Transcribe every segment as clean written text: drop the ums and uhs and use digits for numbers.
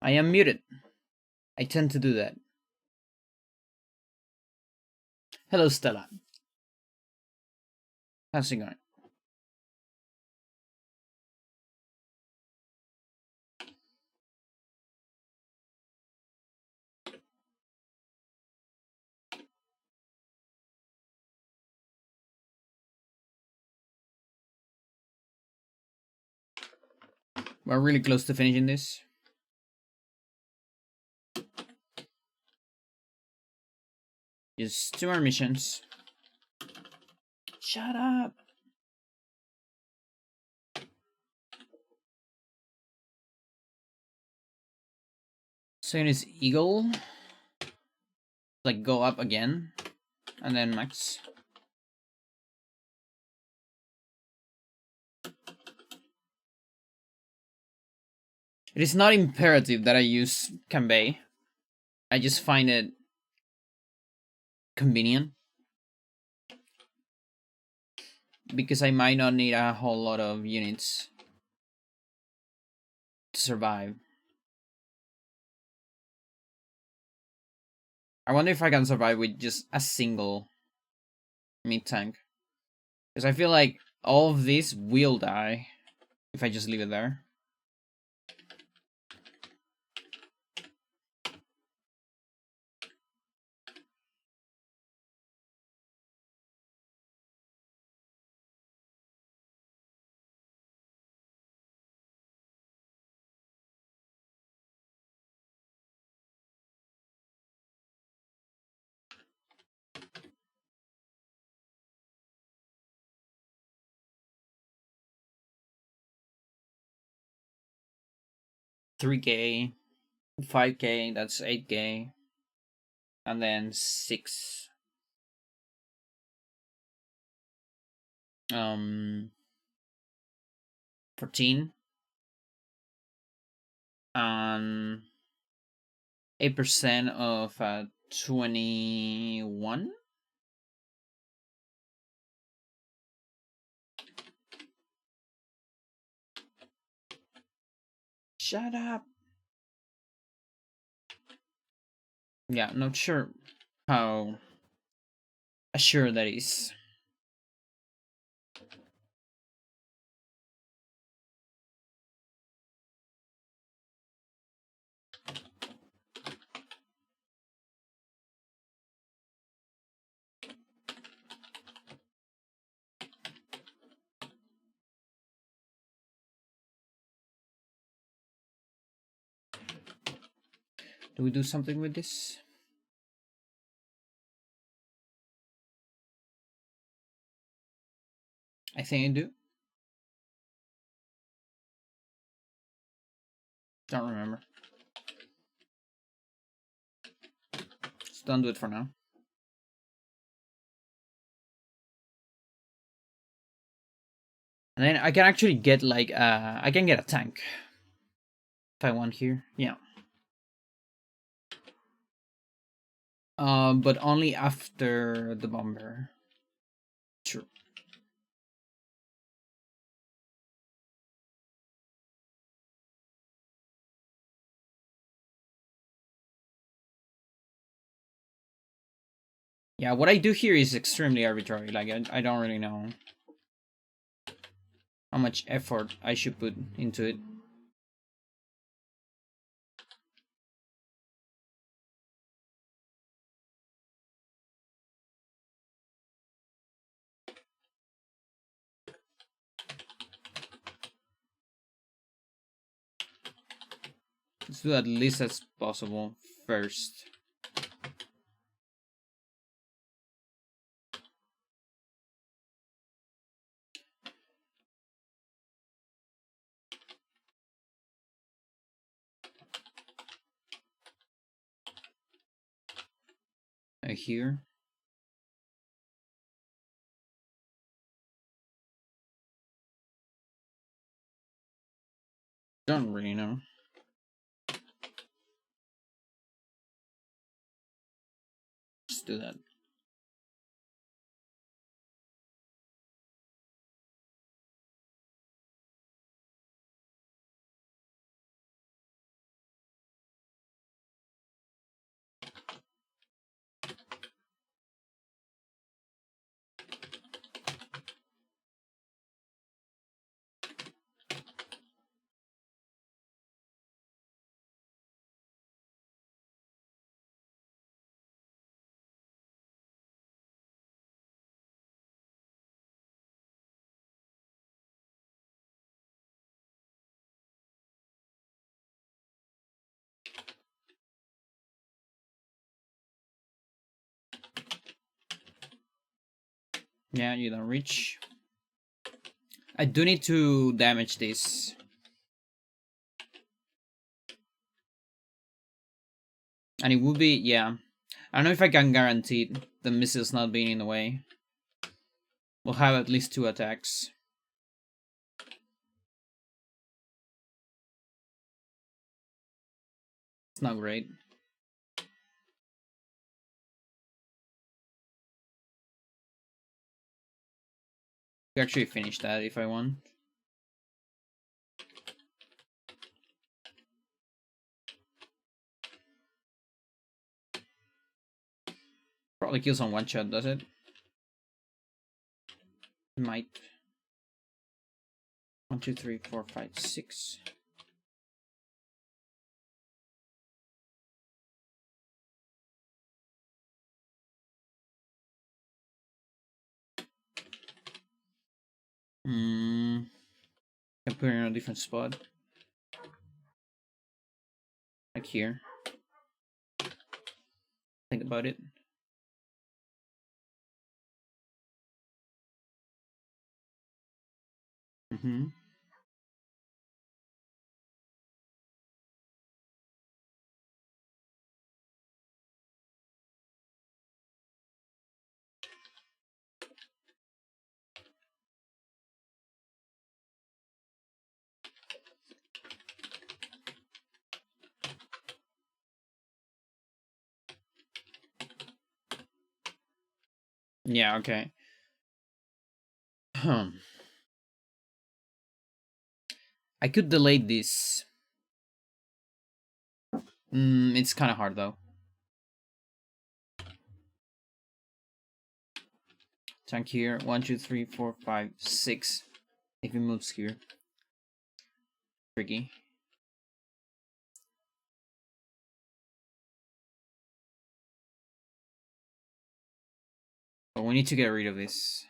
I am muted. I tend to do that. Hello, Stella. How's it going? We're really close to finishing this. Just 2 more missions. Shut up. Second is Eagle. Like go up again. And then max. It is not imperative that I use Kanbei. I just find it convenient. Because I might not need a whole lot of units to survive. I wonder if I can survive with just a single mid tank. Because I feel like all of this will die if I just leave it there. $3K, $5K, that's $8K, and then 6. 14, and 8% of 21. Shut up. Yeah, not sure how assured that is. Do we do something with this? I think I do. Don't remember. Just don't do it for now. And then I can actually get like I can get a tank if I want here. Yeah. But only after the bomber. True. Yeah, what I do here is extremely arbitrary. Like I don't really know how much effort I should put into it. Let's do at least as possible first. Here. Don't really know. Let's do that. Yeah, you don't reach. I do need to damage this. And it would be, yeah. I don't know if I can guarantee the missiles not being in the way. We'll have at least 2 attacks. It's not great. We actually finish that if I want. Probably kills on one shot, does it? Might. 1, 2, 3, 4, 5, 6. Hmm. Can put it in a different spot. Like here. Think about it. Mm-hmm. Yeah, okay. I could delay this. It's kind of hard though. Tank here. 1, 2, 3, 4, 5, 6. If he moves here. Tricky. But we need to get rid of this.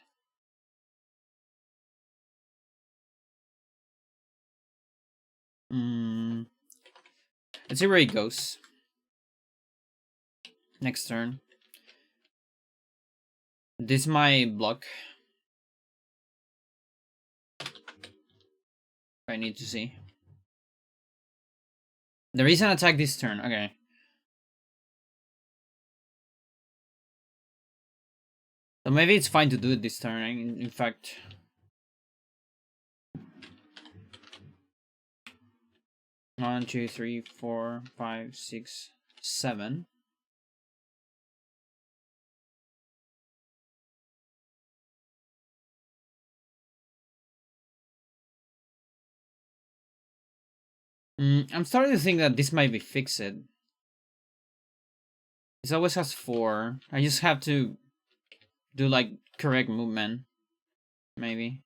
Let's see where it goes. Next turn. This my block. I need to see. There is an attack this turn. Okay. So maybe it's fine to do it this turn. In fact. One, two, three, 4, 5, 6, 7. I'm starting to think that this might be fixed. It always has 4. I just have to do like correct movement. Maybe.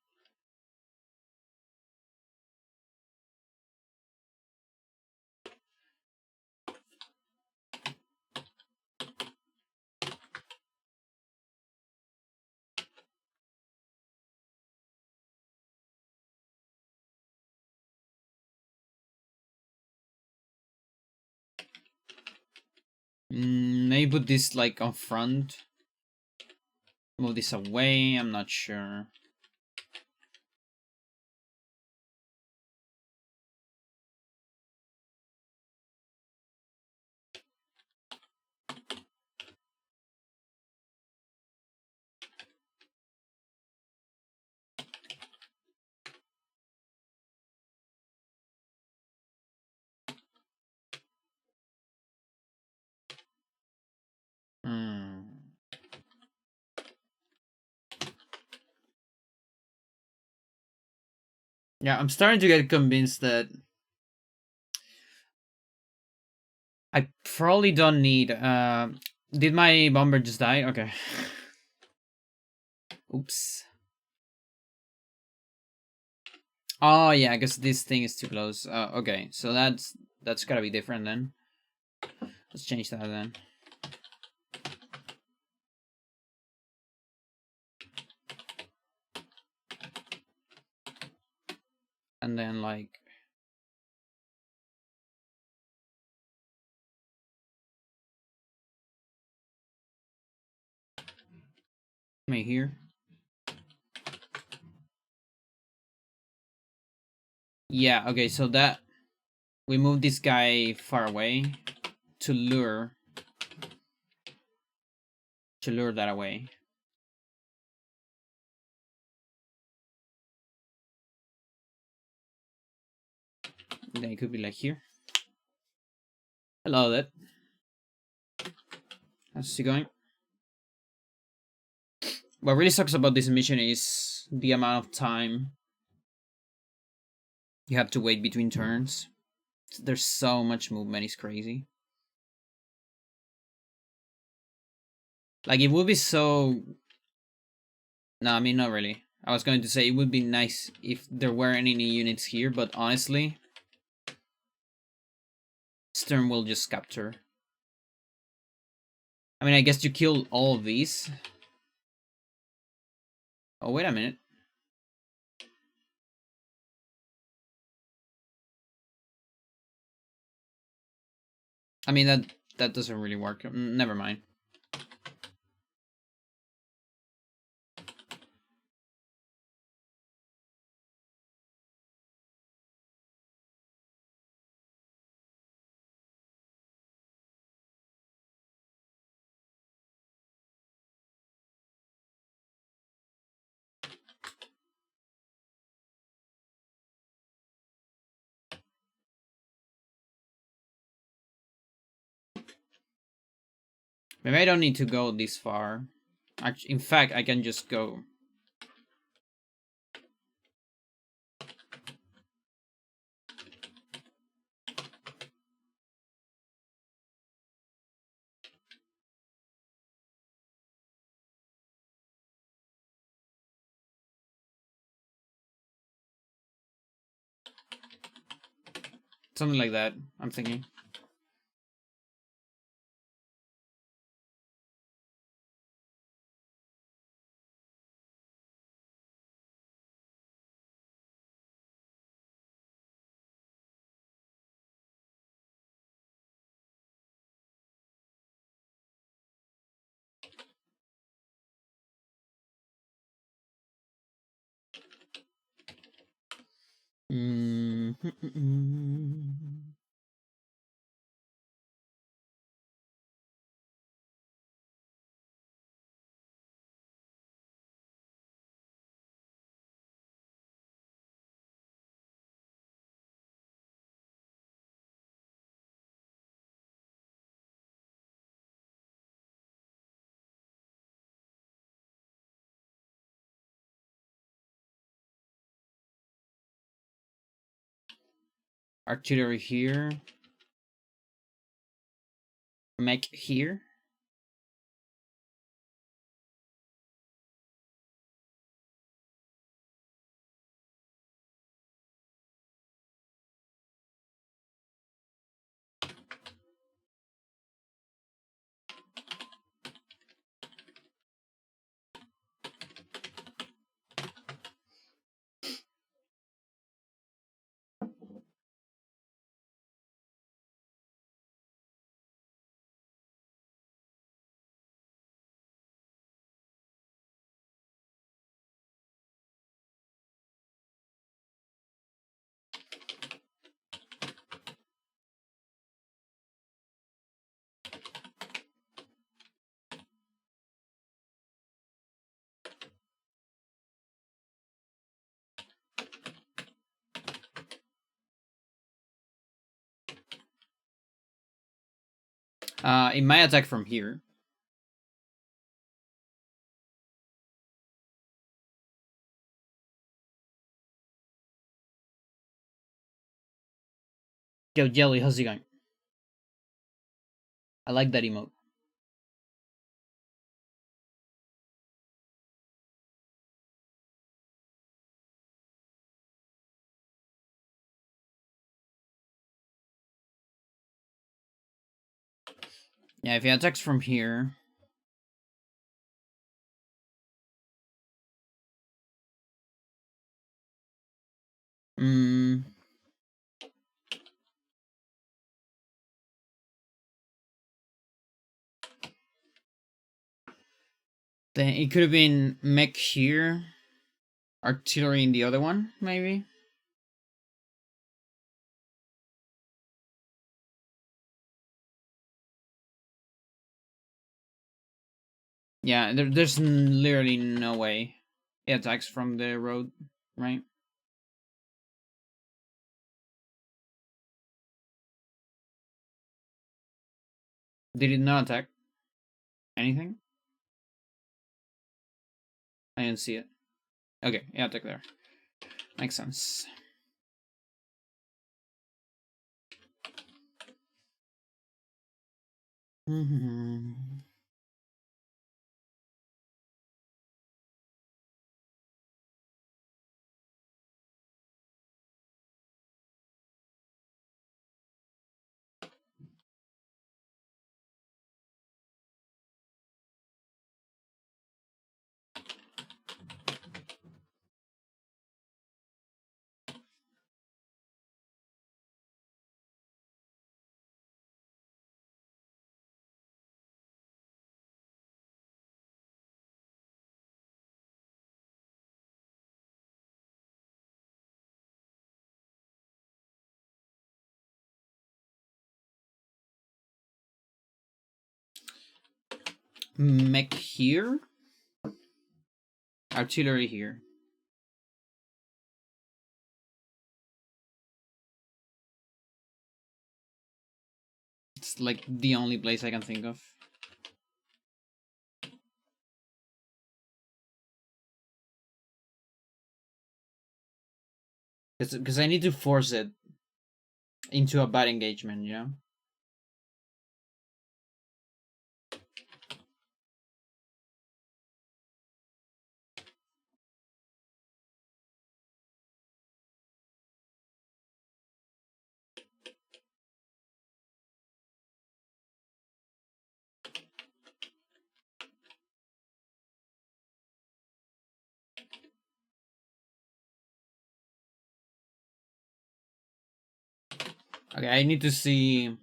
Maybe put this like on front. Move this away. I'm not sure. Yeah, I'm starting to get convinced that I probably don't need. Did my bomber just die? Okay. Oops. Oh yeah, I guess this thing is too close. Okay, so that's gotta be different then. Let's change that then. And then like me here. Yeah, okay, so that we move this guy far away to lure that away. Then it could be like here. Hello, that. How's it going? What really sucks about this mission is the amount of time you have to wait between turns. There's so much movement, it's crazy. Like, it would be so... No, I mean, not really. I was going to say it would be nice if there weren't any units here, but honestly, Stern will just capture. I mean, I guess you kill all of these. Oh, wait a minute. I mean, that doesn't really work. Never mind. Maybe I don't need to go this far. In fact, I can just go. Something like that, I'm thinking. Mm -hmm. Artillery here. Mech here. It might attack from here. Yo, Jelly, how's it going? I like that emote. Yeah, if he attacks from here... Mm, then it could have been mech here. Artillery in the other one, maybe? Yeah, there's literally no way he attacks from the road, right? Did it not attack anything? I didn't see it. Okay, yeah, attack there. Makes sense. Mech here? Artillery here. It's like the only place I can think of. Because I need to force it into a bad engagement, you know? Okay, I need to see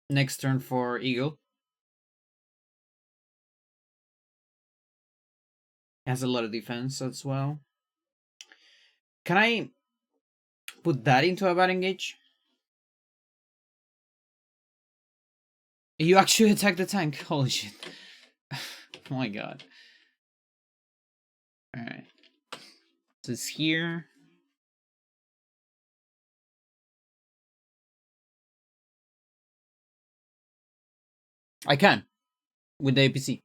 next turn for Eagle. Has a lot of defense as well. Can I put that into a bad engage? You actually attacked the tank. Holy shit. Oh my god. Alright. So it's here. I can. With the APC.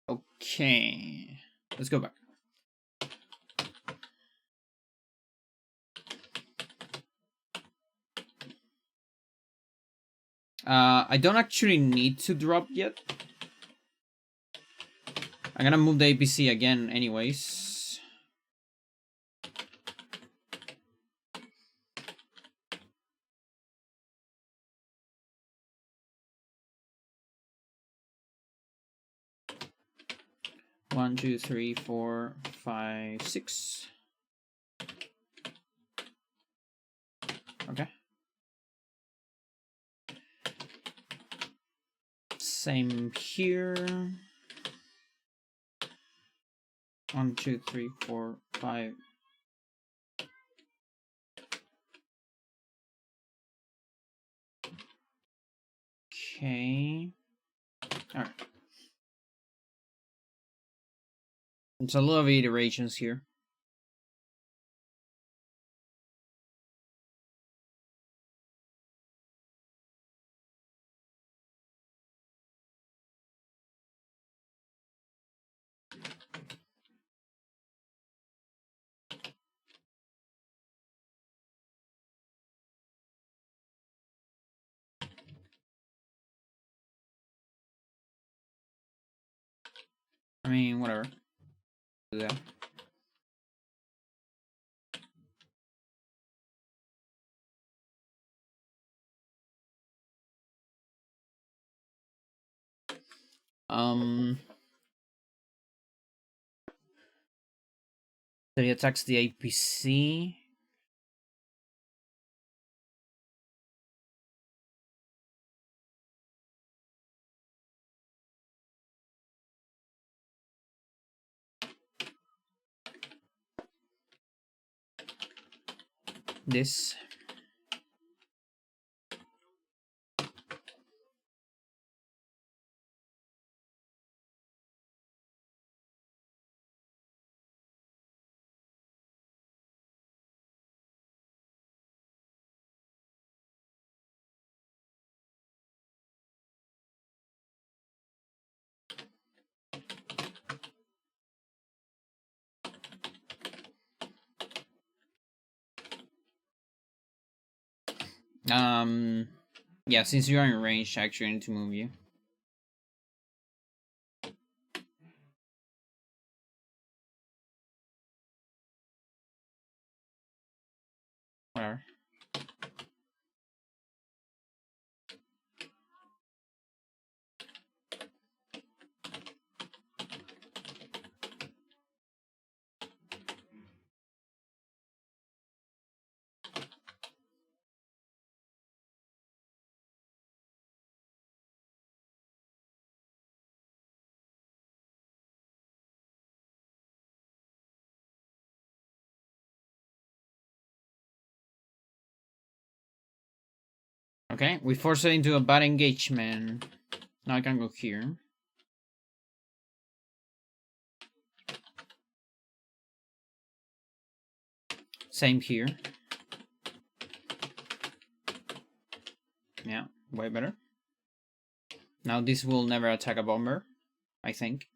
Okay. Let's go back. I don't actually need to drop yet. I'm gonna move the APC again anyways. One, two, three, four, five, six. Okay. Same here. 1, 2, 3, 4, 5. Okay. Alright. It's a lot of iterations here. I mean, whatever. Do that. So he attacks the APC. this. Yeah, since you are in range, actually I need to move you. Whatever. Okay, we force it into a bad engagement. Now I can go here. Same here. Yeah, way better. Now this will never attack a bomber, I think.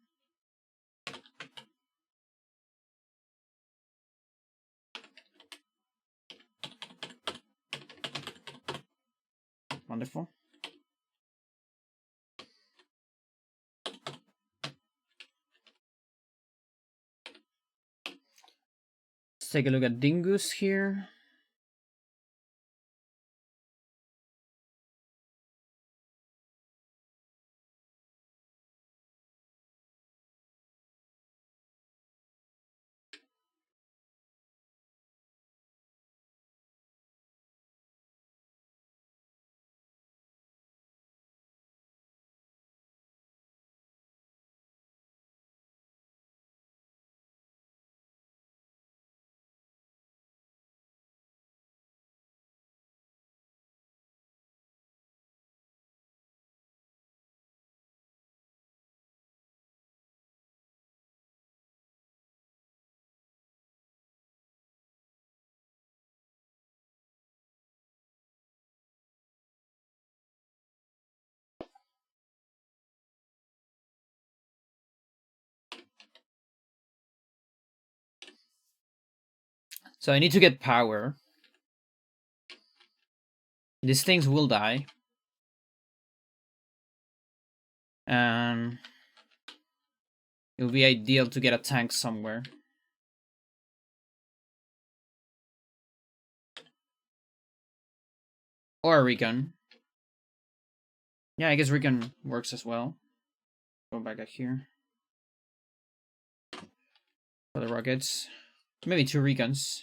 Wonderful. Let's take a look at Dingus here. So I need to get power. These things will die. And it would be ideal to get a tank somewhere. Or a recon. Yeah, I guess recon works as well. Go back up here. For the rockets. Maybe 2 recons.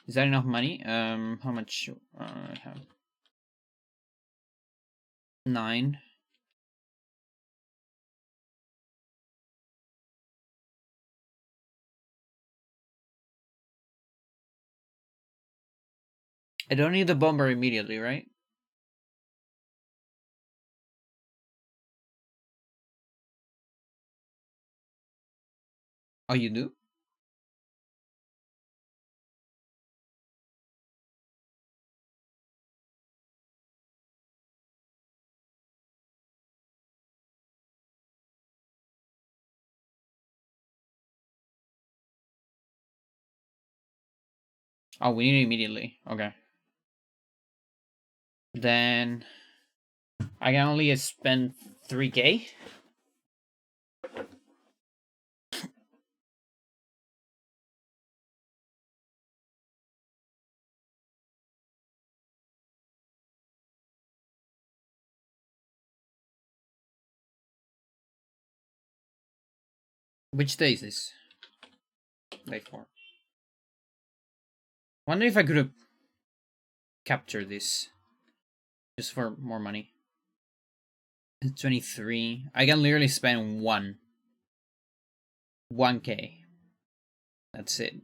Is that enough money? How much I have? 9. I don't need the bomber immediately, right? Oh, you do? Oh, we need it immediately. Okay. Then I can only spend 3k. Which day is this? Day 4. Wonder if I could have captured this just for more money. 23. I can literally spend 1k. That's it.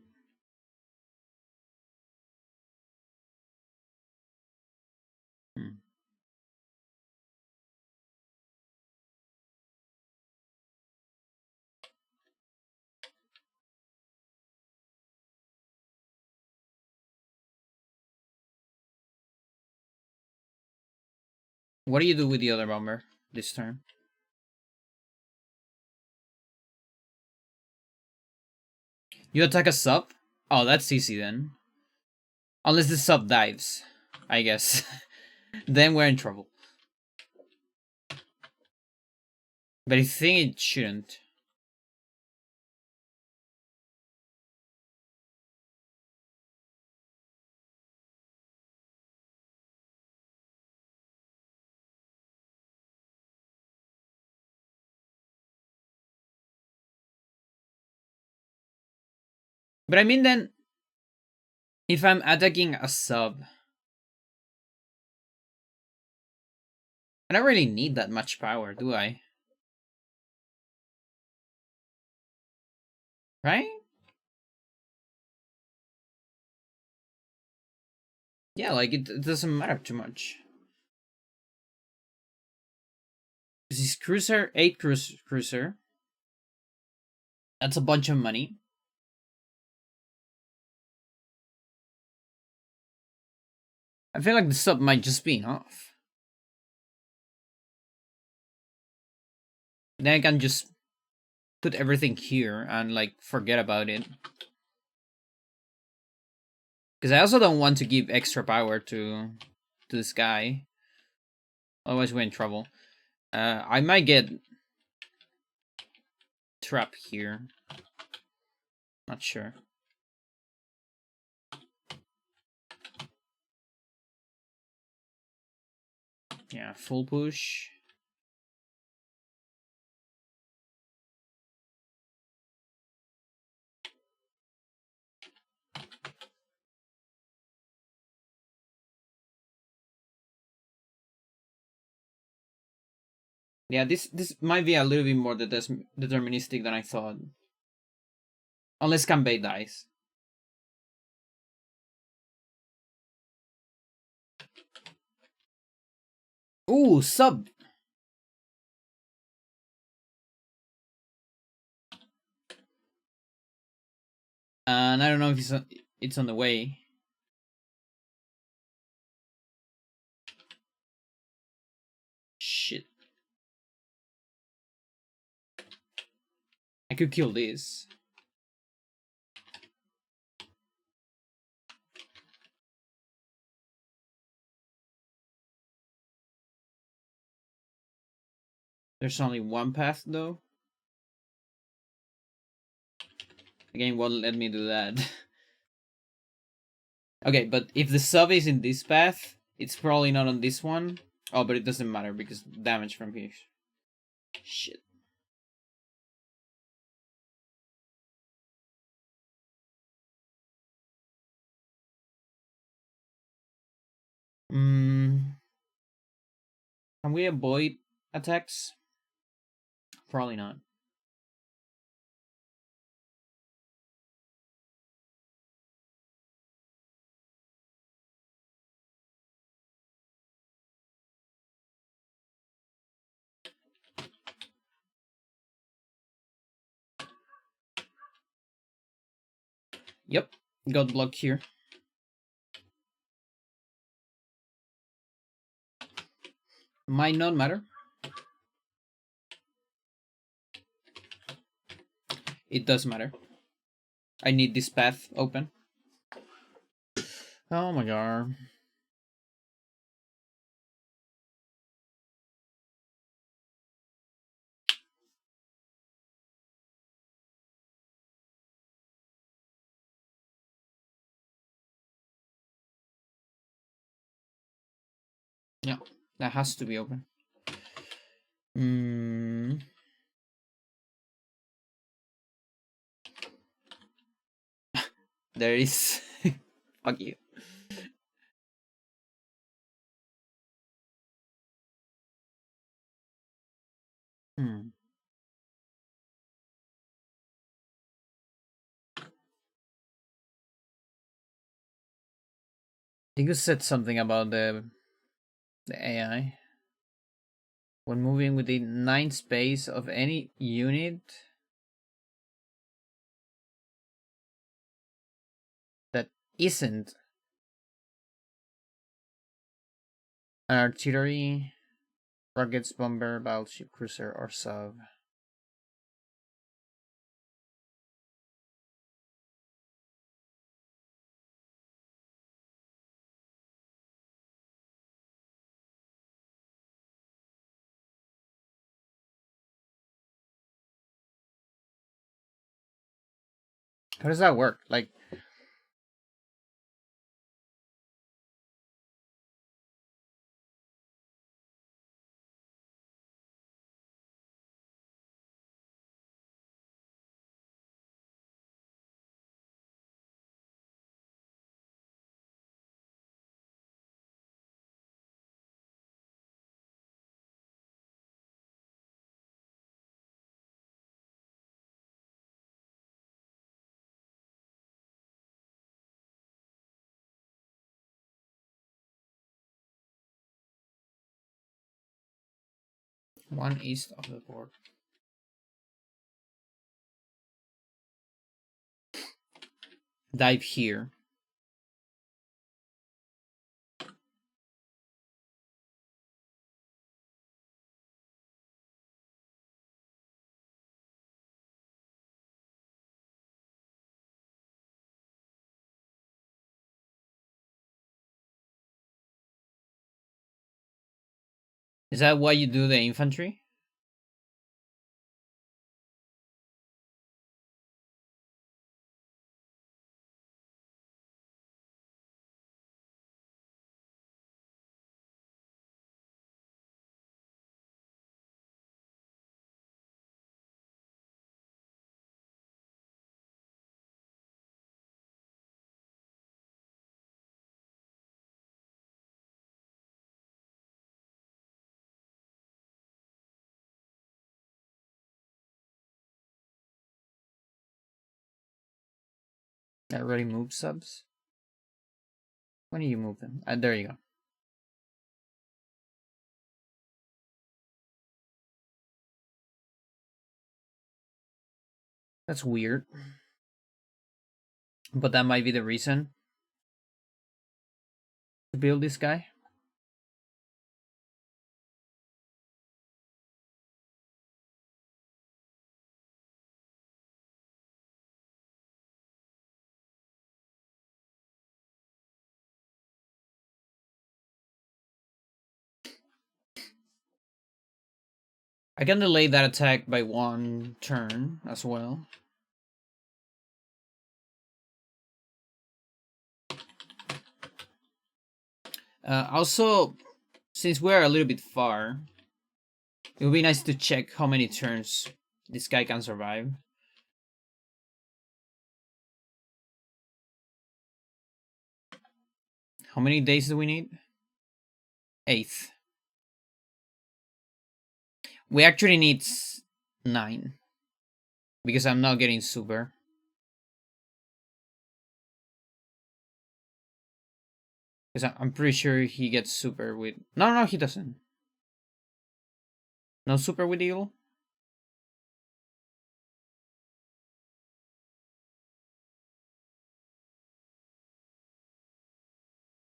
What do you do with the other bomber this turn? You attack a sub? Oh, that's easy then. Unless the sub dives, I guess. Then we're in trouble. But I think it shouldn't. But I mean then, if I'm attacking a sub, I don't really need that much power, do I? Right? Yeah, like it doesn't matter too much. This is cruiser, 8 cruiser. That's a bunch of money. I feel like the sub might just be enough. Then I can just put everything here and like forget about it. Because I also don't want to give extra power to this guy. Otherwise we're in trouble. I might get trapped here. Not sure. Yeah, full push. Yeah, this might be a little bit more deterministic than I thought. Unless Kanbei dies. Ooh, sub! And I don't know if it's on the way. Shit. I could kill this. There's only one path though. Again, won't let me do that. Okay, but if the sub is in this path, it's probably not on this one. Oh, but it doesn't matter because damage from here. Shit. Can we avoid attacks? Probably not. Yep, got blocked here. Might not matter. It does matter. I need this path open. Oh my god. Yeah, that has to be open. There is. Fuck you. Hmm. I think you said something about the AI. When moving within 9 space of any unit that isn't an artillery Rockets, bomber, battleship, cruiser, or sub. How does that work? Like, one east of the board. Dive here. Is that why you do the infantry? That already moved subs. When do you move them? There you go. That's weird. But that might be the reason to build this guy. I can delay that attack by 1 turn as well. Also, since we're a little bit far, it would be nice to check how many turns this guy can survive. How many days do we need? 8th. We actually need 9. Because I'm not getting super. Because I'm pretty sure he gets super with... No, he doesn't. No super with Eagle?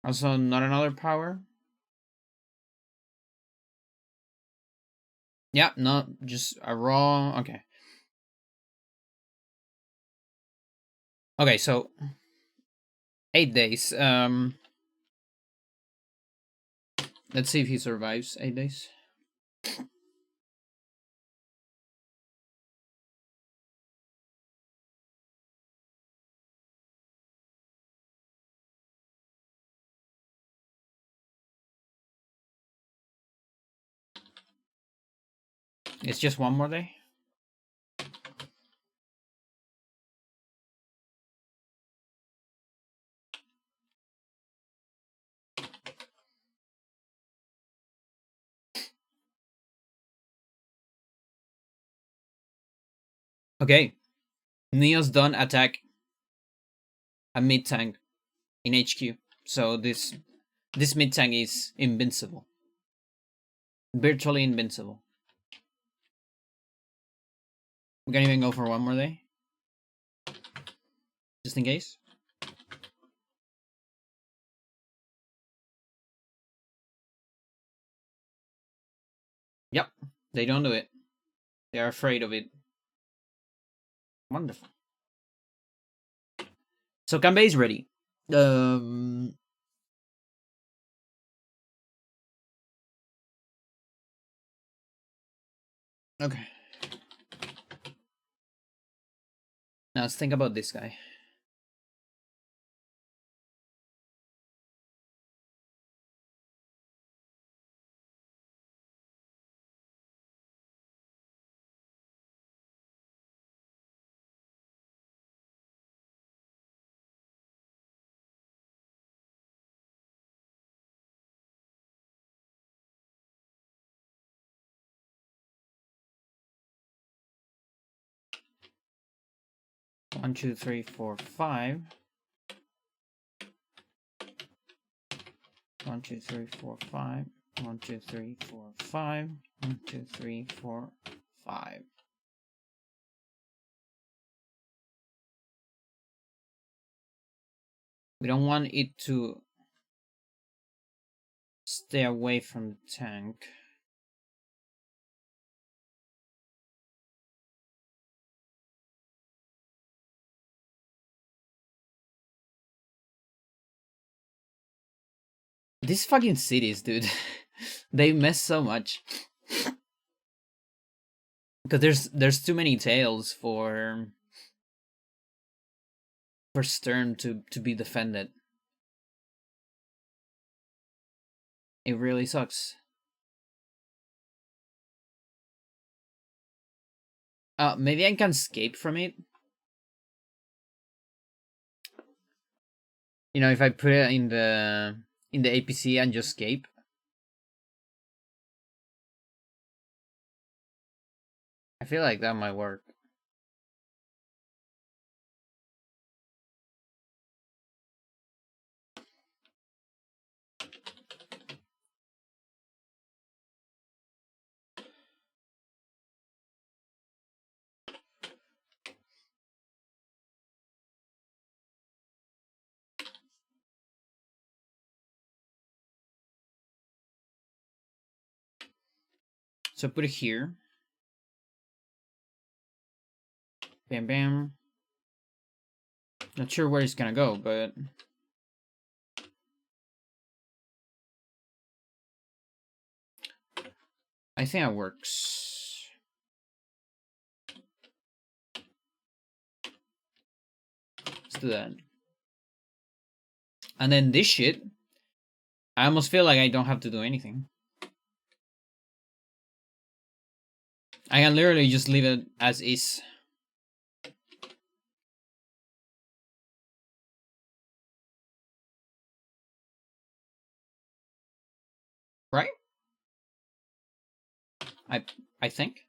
Also, not another power? Yeah, no, just a raw... Okay. Okay, so... 8 days. Let's see if he survives 8 days. It's just 1 more day? Okay. Neo's done attack a mid tank in HQ. So this mid tank is invincible. Virtually invincible. We can even go for 1 more day. Just in case. Yep, they don't do it. They are afraid of it. Wonderful. So Kanbei is ready. Okay. Now let's think about this guy. One, two, three, four, five. 1, 2, 3, 4, 5. 1, 2, 3, 4, 5. 1, 2, 3, 4, 5. We don't want it to stay away from the tank. These fucking cities, dude. They mess so much. Because there's too many tails for Stern to be defended. It really sucks. Maybe I can escape from it. You know, if I put it in the APC and just escape. I feel like that might work. So put it here. Bam, bam. Not sure where it's gonna go, but I think it works. Let's do that. And then this shit, I almost feel like I don't have to do anything. I can literally just leave it as is. Right? I think.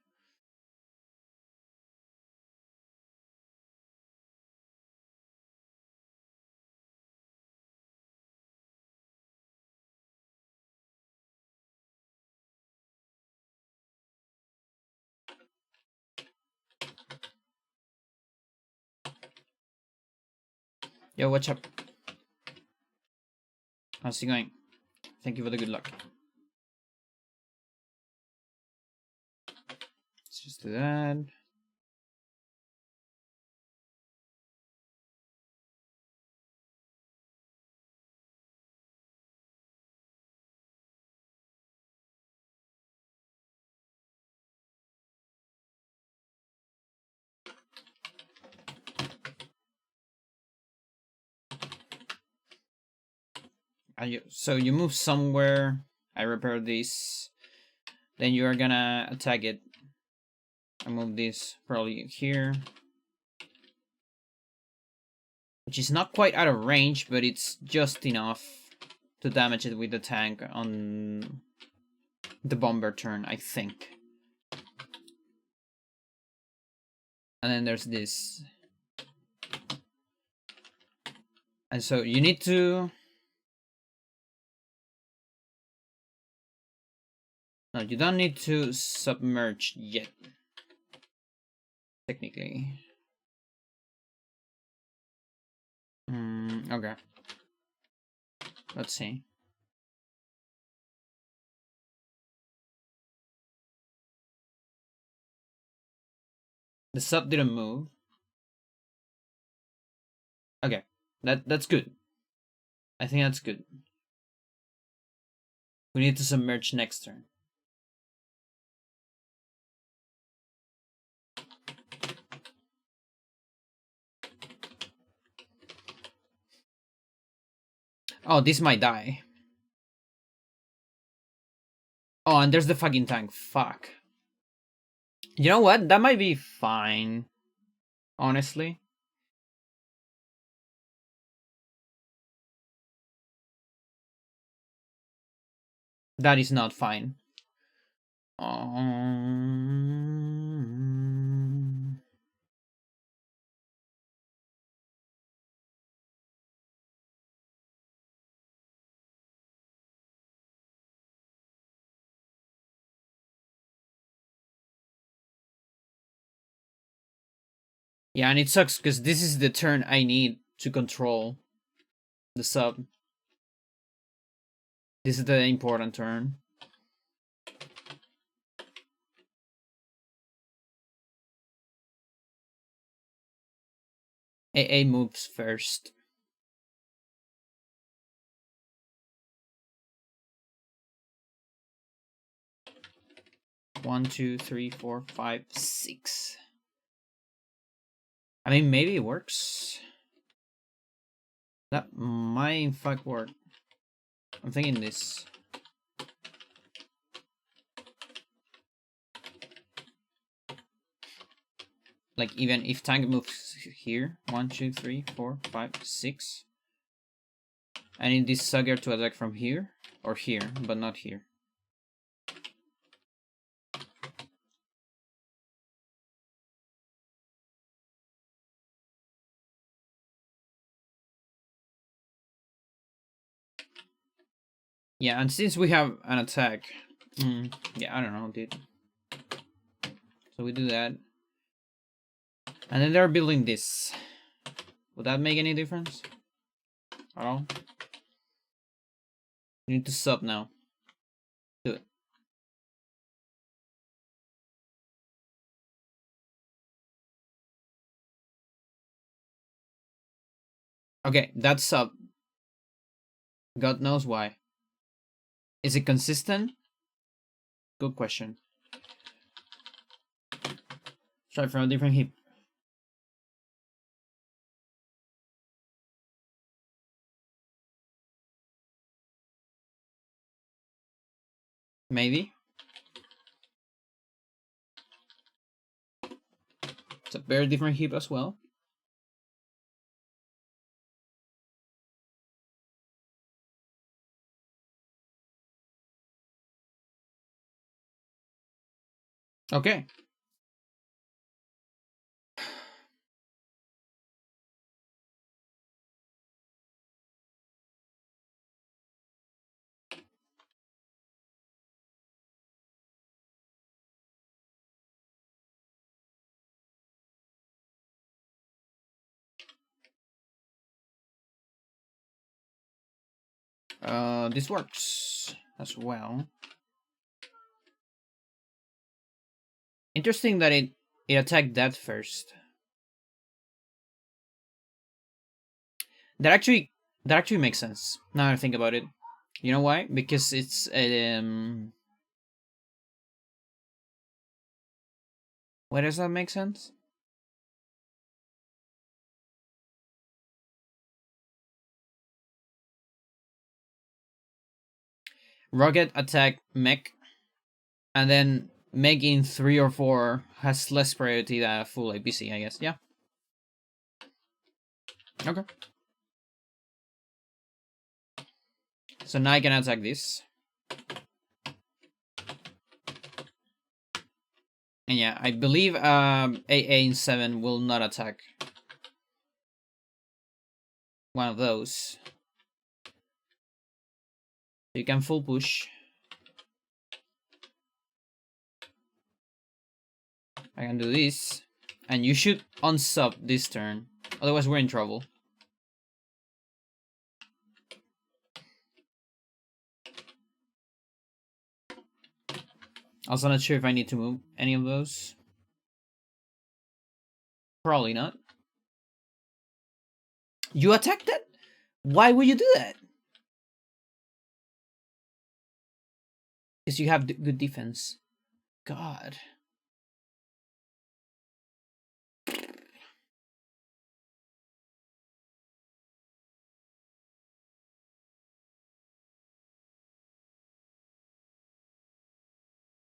Yo, what's up? How's it going? Thank you for the good luck. Let's just do that. So you move somewhere. I repair this. Then you are gonna attack it. I move this probably here. Which is not quite out of range, but it's just enough to damage it with the tank on the bomber turn, I think. And then there's this. And so you need to... No, you don't need to submerge yet. Technically. Okay. Let's see. The sub didn't move. Okay, that's good. I think that's good. We need to submerge next turn. Oh, this might die. Oh, and there's the fucking tank. Fuck. You know what? That might be fine. Honestly. That is not fine. Yeah, and it sucks because this is the turn I need to control the sub. This is the important turn. AA moves first. One, two, three, four, five, six. I mean, maybe it works. That might in fact work. I'm thinking this. Like, even if tank moves here, 1, 2, 3, 4, 5, 6. I need this sucker to attack from here or here, but not here. Yeah, and since we have an attack, yeah, I don't know, dude. So we do that. And then they're building this. Would that make any difference? At all? You need to sub now. Do it. Okay, that's sub. God knows why. Is it consistent? Good question. Try from a different heap. Maybe. It's a very different heap as well. Okay. This works as well. Interesting that it attacked that first. That actually makes sense. Now I think about it. You know why? Because it's why does that make sense? Rocket attack mech, and then mech in 3 or 4 has less priority than a full APC, I guess. Yeah. Okay. So now I can attack this. And yeah, I believe AA in 7 will not attack one of those. So you can full push. I can do this. And you should unsub this turn. Otherwise we're in trouble. Also not sure if I need to move any of those. Probably not. You attacked it? Why would you do that? Because you have good defense. God.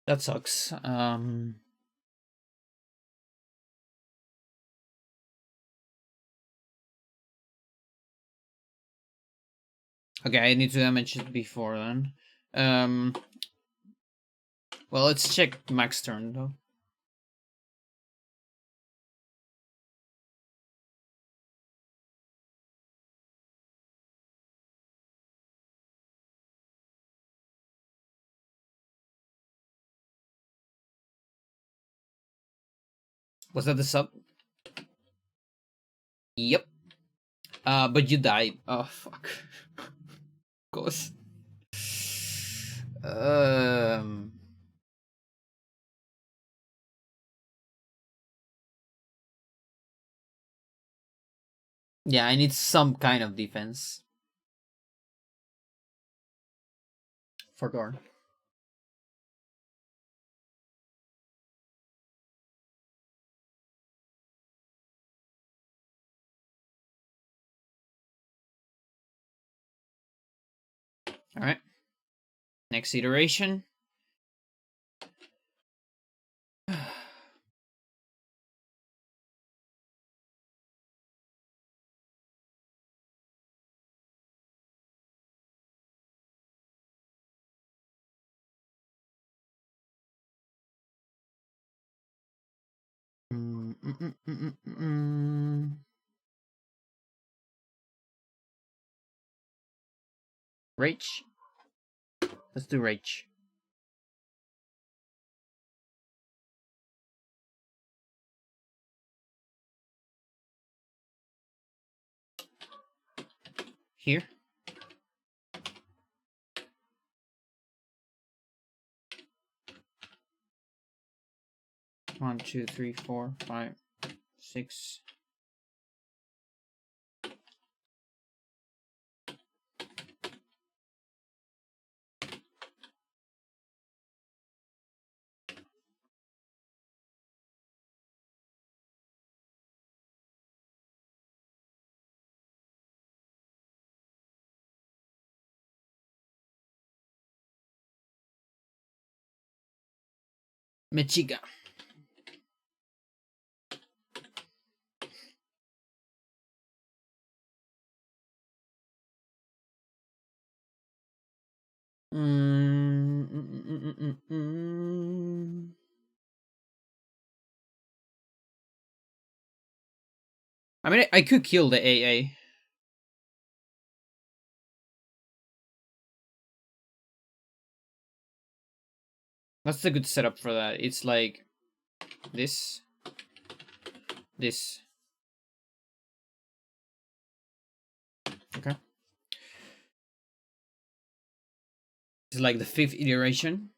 That sucks. Okay, I need to damage it before then. Well, let's check max turn though. Was that the sub? Yep. But you died. Oh fuck. Of course. Yeah, I need some kind of defense. For Dorn. Alright. Next iteration. Rage. Let's do Rage. Here. One, two, three, 4, 5, 6. Mechiga. I mean, I could kill the AA. That's a good setup for that. It's like this. This. Okay. It's like the 5th iteration.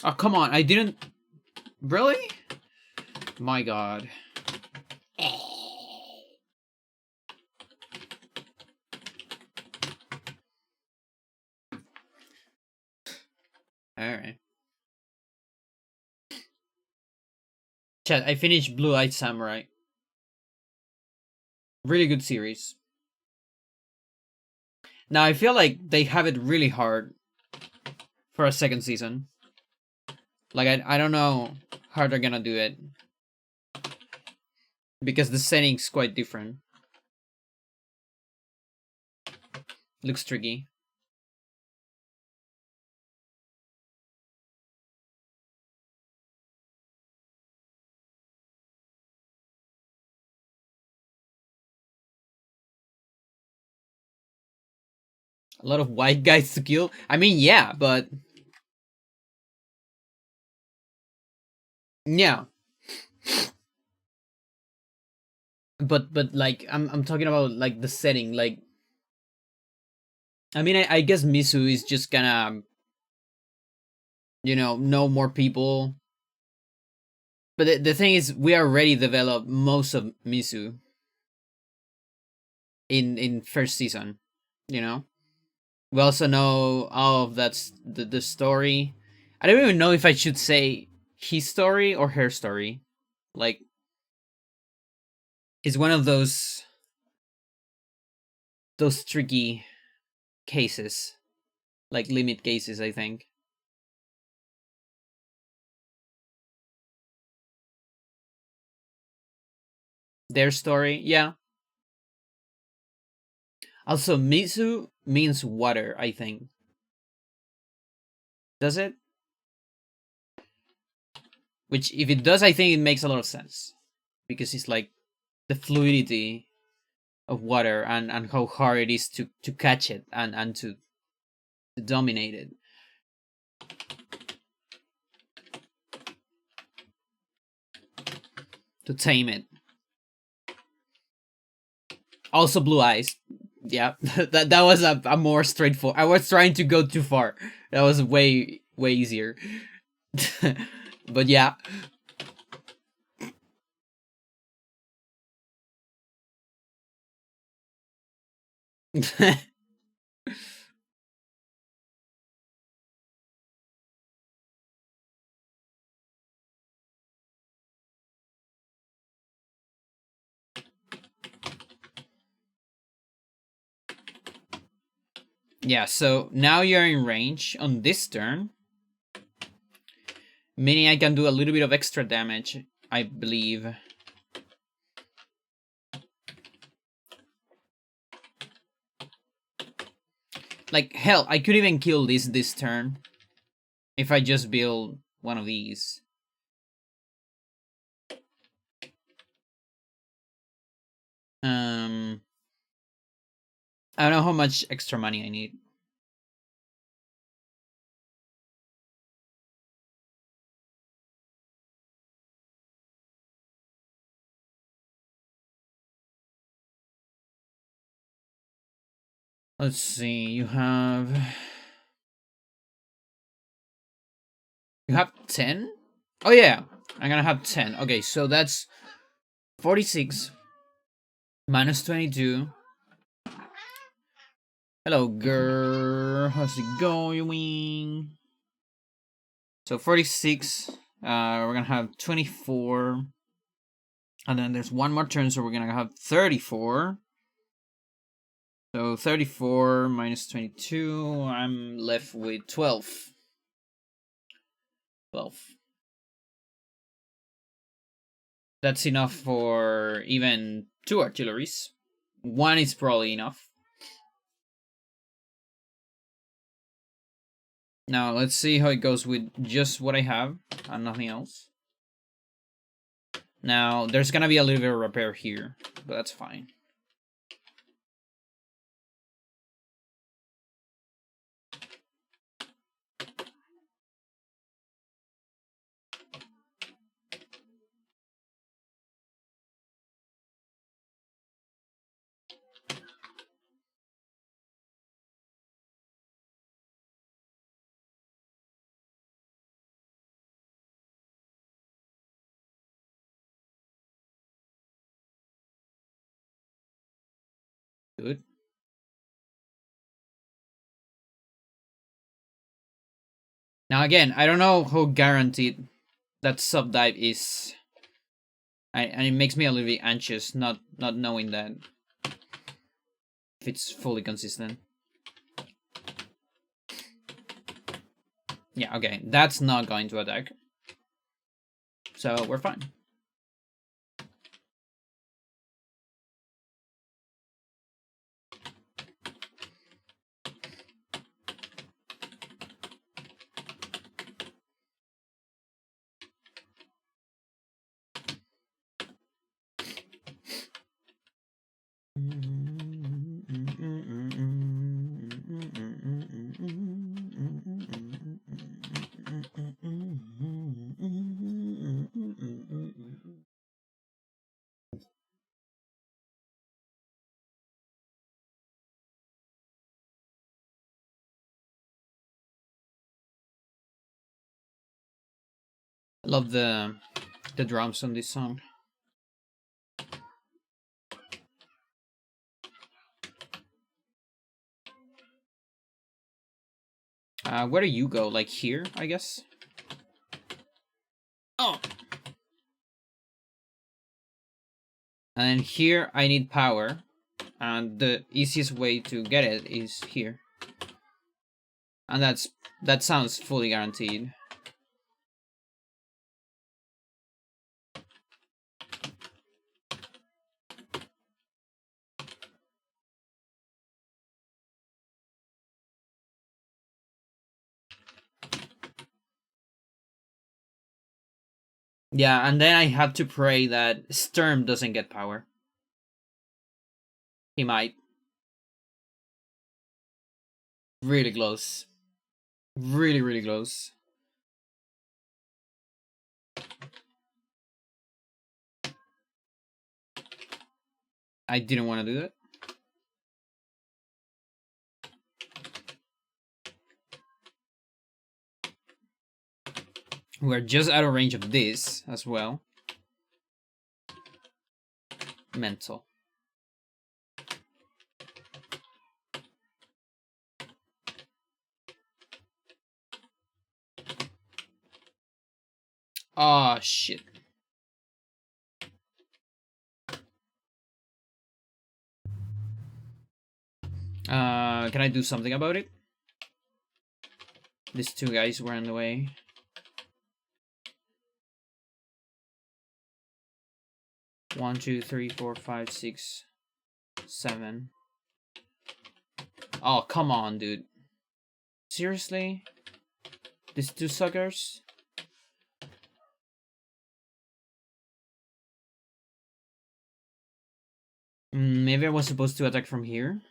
Oh, come on. I didn't... Really? My god. Alright. Chat, I finished Blue Eyed Samurai. Really good series. Now, I feel like they have it really hard for a second season. Like, I don't know how they're gonna do it. Because the setting's quite different. Looks tricky. A lot of white guys to kill. I mean, yeah, but... Yeah. but like I'm talking about like the setting. Like I mean, I guess Misu is just gonna know more people. But the thing is, we already developed most of Misu in first season. You know, we also know all of that's the story. I don't even know if I should say his story or her story. Like, it's one of those tricky cases, like limit cases. I think their story, yeah. Also, Misu means water. I think, does it? Which, if it does, I think it makes a lot of sense because it's like the fluidity of water and how hard it is to catch it and to dominate it, to tame it. Also, blue eyes. Yeah, that was a more straightforward. I was trying to go too far. That was way easier. But yeah. Yeah, so now you're in range on this turn, meaning I can do a little bit of extra damage, I believe. Like, hell, I could even kill this turn if I just build one of these. Um, I don't know how much extra money I need. Let's see, you have 10? Oh yeah, I'm gonna have 10. Okay, so that's 46 minus 22. Hello, girl. How's it going? So 46. We're gonna have 24. And then there's one more turn, so we're gonna have 34. So 34 minus 22. I'm left with 12. 12. That's enough for even 2 artilleries. One is probably enough. Now let's see how it goes with just what I have and nothing else. Now there's gonna be a little bit of repair here, but that's fine. Good. Now again, I don't know how guaranteed that sub dive is. And it makes me a little bit anxious not knowing that if it's fully consistent. Yeah, okay, that's not going to attack. So we're fine. I love the drums on this song. Where do you go? Like here, I guess? Oh! And here I need power. And the easiest way to get it is here. And that sounds fully guaranteed. Yeah, and then I have to pray that Sturm doesn't get power. He might. Really close. Really, really close. I didn't want to do that. We're just out of range of this as well. Mental. Oh, shit. Can I do something about it? These two guys were in the way. One, two, three, four, five, six, 7. Oh, come on, dude. Seriously? These two suckers? Maybe I was supposed to attack from here?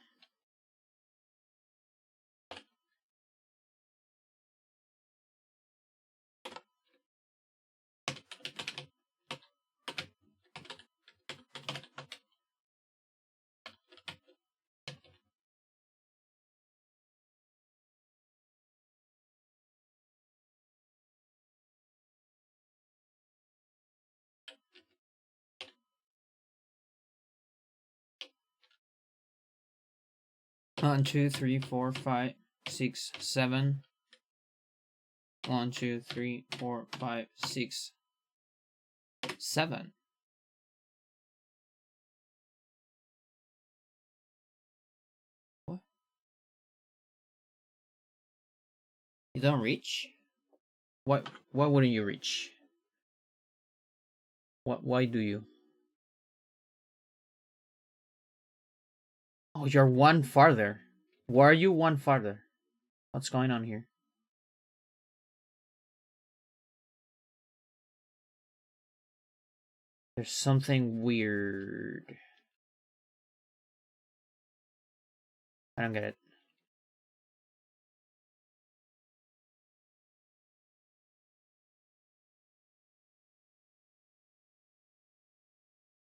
One, two, three, four, five, 6, 7. 1, 2, 3, 4, 5, 6, 7. What? You don't reach? What? Why wouldn't you reach? What? Why do you? Oh, you're one farther. Why are you one farther? What's going on here? There's something weird. I don't get it.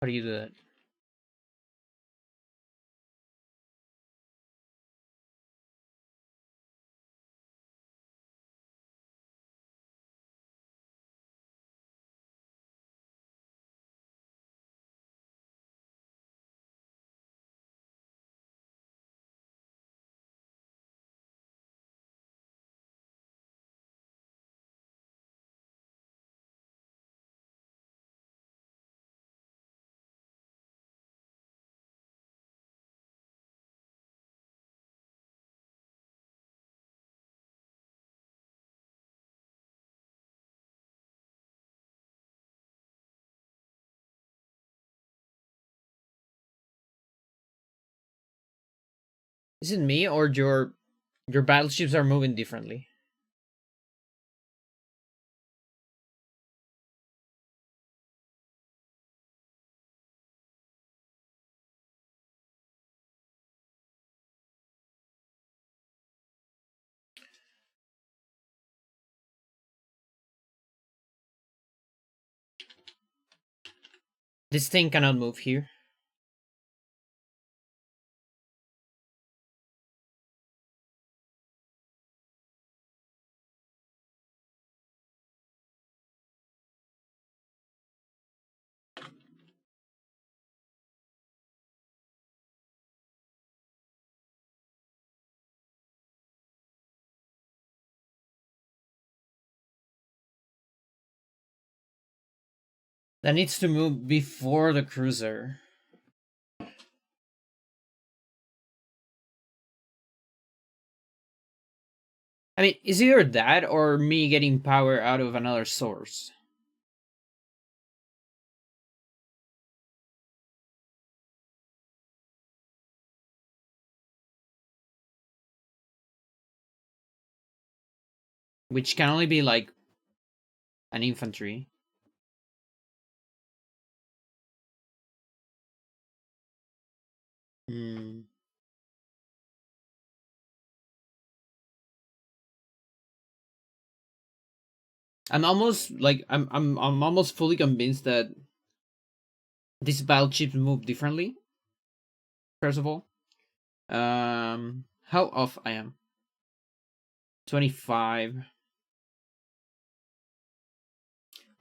How do you do that? Is it me or your battleships are moving differently? This thing cannot move here. That needs to move before the cruiser. I mean, it's either that or me getting power out of another source. Which can only be like an infantry. Hmm. I'm almost like I'm almost fully convinced that these battleships move differently. First of all, how off I am? 25.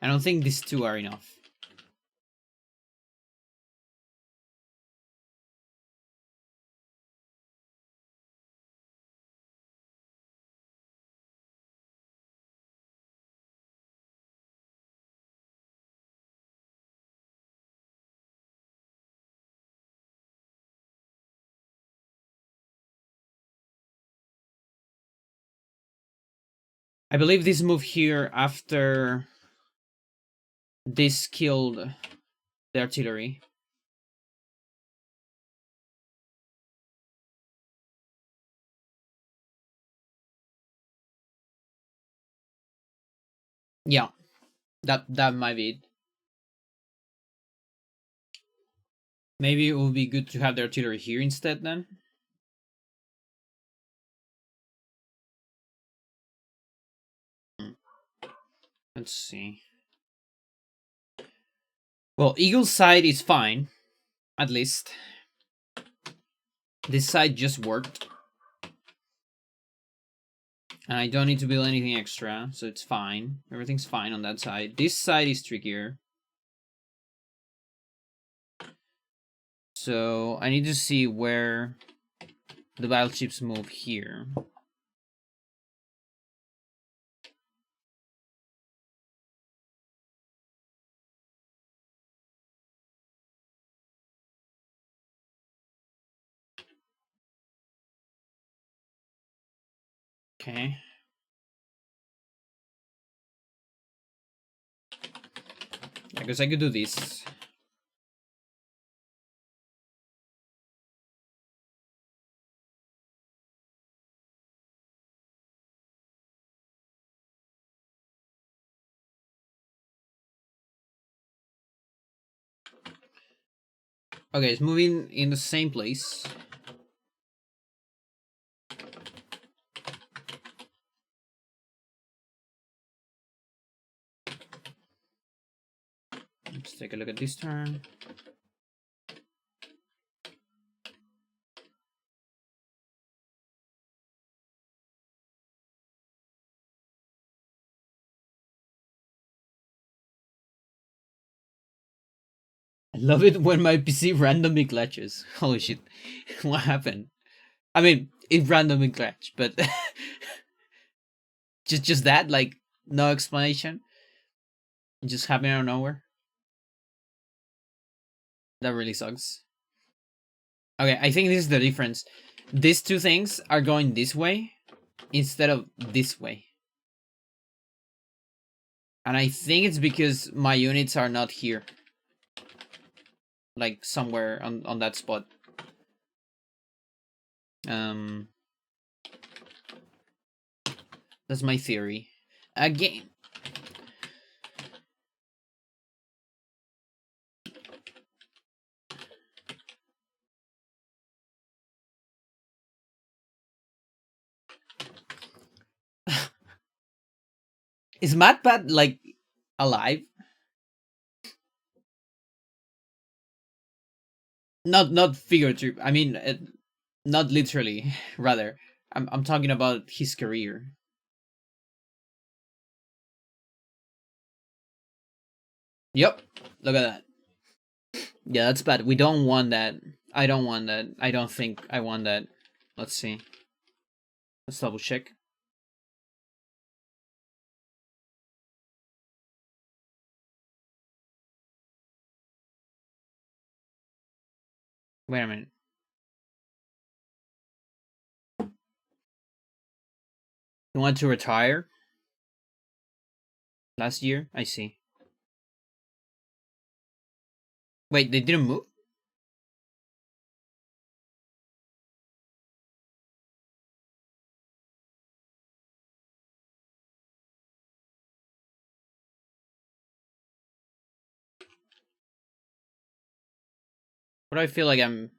I don't think these two are enough. I believe this move here after this killed the artillery. Yeah, that might be it. Maybe it would be good to have the artillery here instead then. Let's see. Well, Eagle's side is fine, at least. This side just worked. And I don't need to build anything extra, so it's fine. Everything's fine on that side. This side is trickier. So I need to see where the battleships move here. Okay. I guess I could do this. Okay, it's moving in the same place. Let's take a look at this turn. I love it when my PC randomly glitches. Holy shit. What happened? I mean, it randomly glitched, but just that, like, no explanation. It just happened out of nowhere. That really sucks. Okay, I think this is the difference. These two things are going this way instead of this way. And I think it's because my units are not here. Like somewhere on that spot. That's my theory. Again. Is MatPat like alive? Not figurative. I mean, not literally. Rather, I'm talking about his career. Yep. Look at that. Yeah, that's bad. We don't want that. I don't want that. I don't think I want that. Let's see. Let's double check. Wait a minute. You want to retire? Last year? I see. Wait, they didn't move? But I feel like I'm...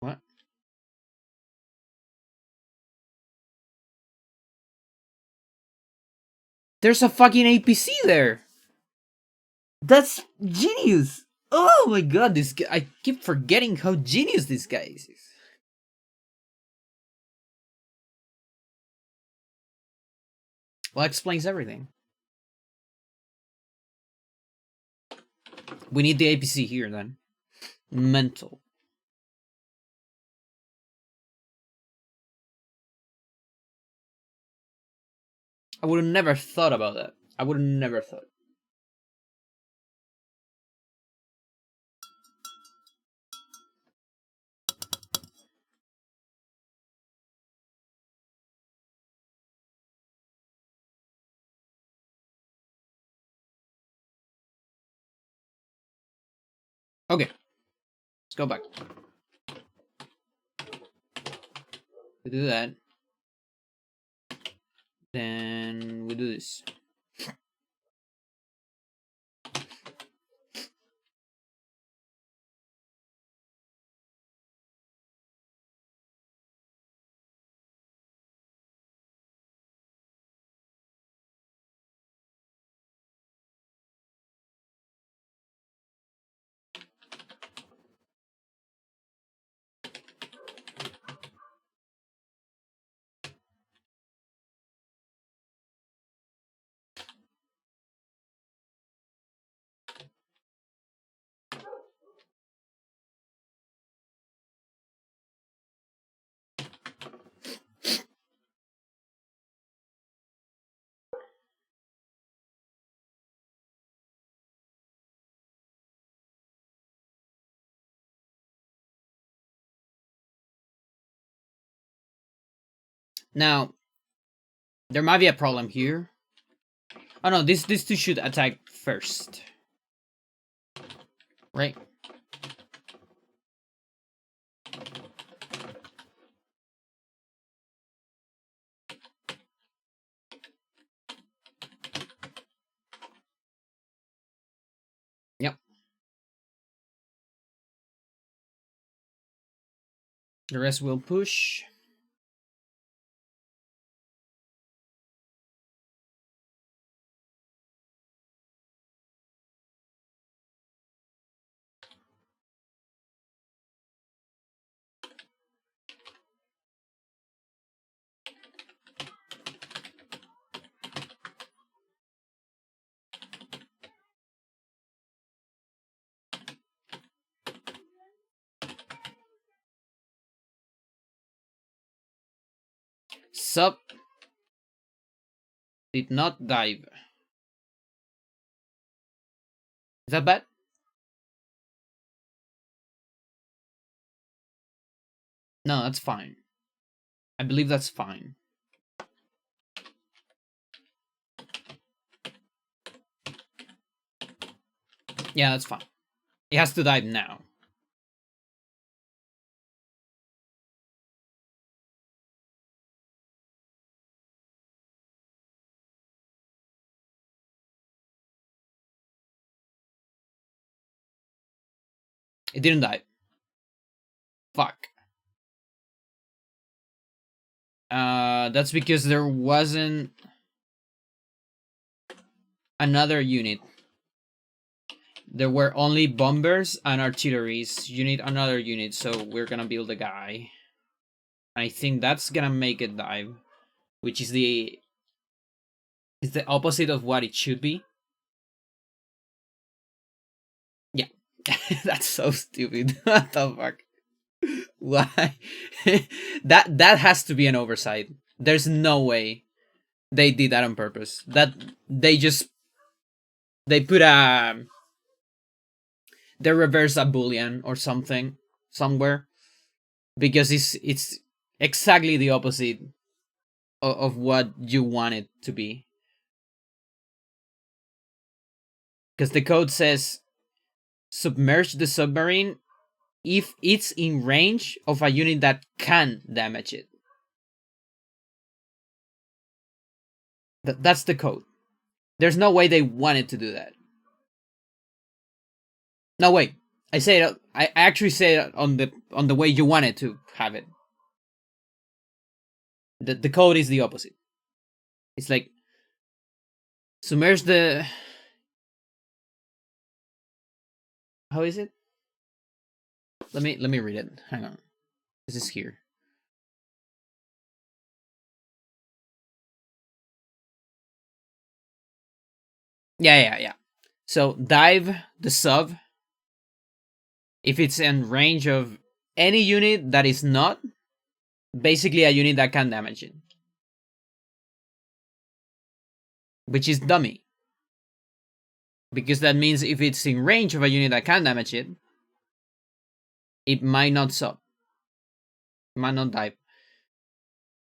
What? There's a fucking APC there! That's genius! Oh my god, this guy... I keep forgetting how genius this guy is. Well, that explains everything. We need the APC here, then. Mental. I would have never thought about that. I would have never thought. Okay. Let's go back. We do that. Then we do this. Now, there might be a problem here. Oh no, these two should attack first. Right? Yep. The rest will push. Sub did not dive. Is that bad? No, that's fine. I believe that's fine. Yeah, that's fine. It has to dive now. It didn't die. Fuck. That's because there wasn't another unit. There were only bombers and artilleries. You need another unit, so we're gonna build a guy. I think that's gonna make it dive, which is the opposite of what it should be. Yeah, that's so stupid. What the fuck? Why? that has to be an oversight. There's no way they did that on purpose. That they put a they reverse a boolean or something somewhere, because it's exactly the opposite of what you want it to be. Because the code says submerge the submarine if it's in range of a unit that can damage it. That's the code. There's no way they wanted to do that. No way. I say it. I actually say it on the way you wanted to have it. The code is the opposite. It's like submerge the. How is it? Let me read it. Hang on. This is here. Yeah. So dive the sub if it's in range of any unit that is not basically a unit that can damage it, which is dummy. Because that means if it's in range of a unit that can damage it, it might not sub. It might not dive.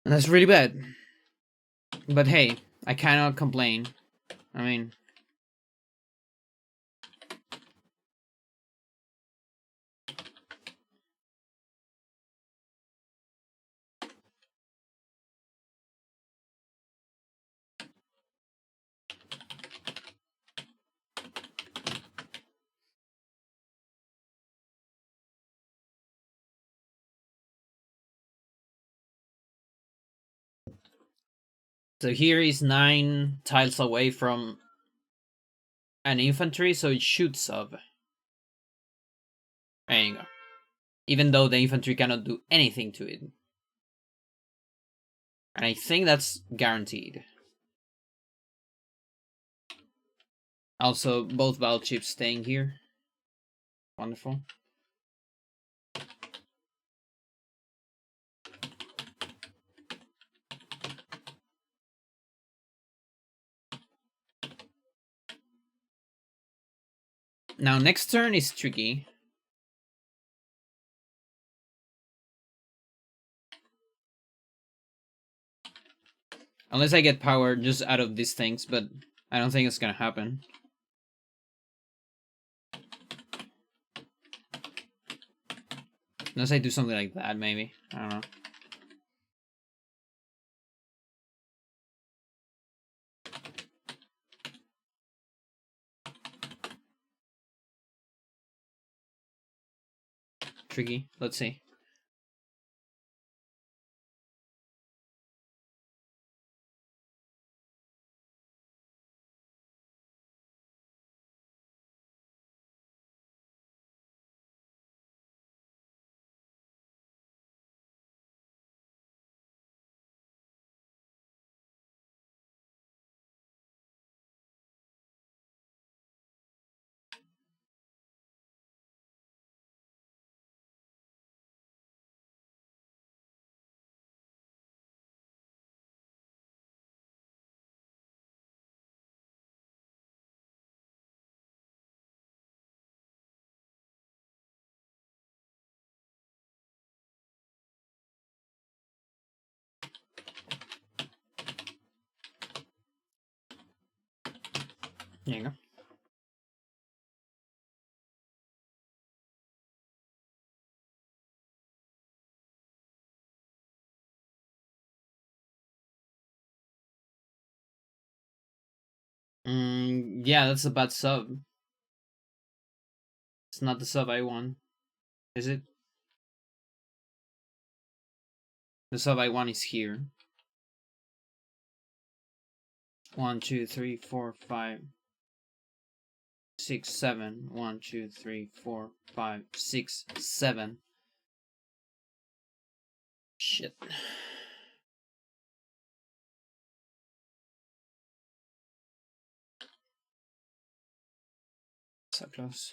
And that's really bad. But hey, I cannot complain. I mean, so here is 9 tiles away from an infantry, so it should sub. There you go. Even though the infantry cannot do anything to it. And I think that's guaranteed. Also, both battleships staying here. Wonderful. Now, next turn is tricky. Unless I get power just out of these things, but I don't think it's gonna happen. Unless I do something like that, maybe. I don't know. Tricky. Let's see. There you go. Yeah, that's a bad sub. It's not the sub I want. Is it? The sub I want is here. 1, 2, 3, 4, 5, 6, 7. 1, 2, 3, 4, 5, 6, 7. Shit. So close.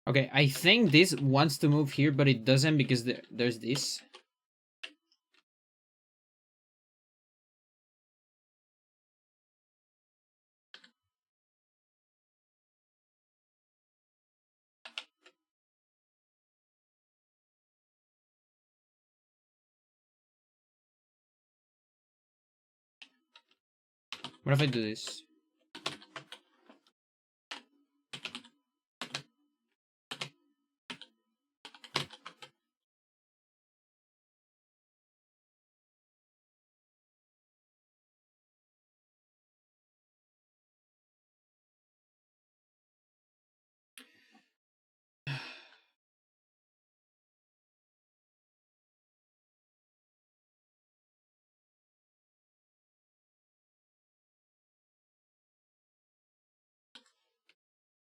Okay, I think this wants to move here, but it doesn't because there's this. What if I do this?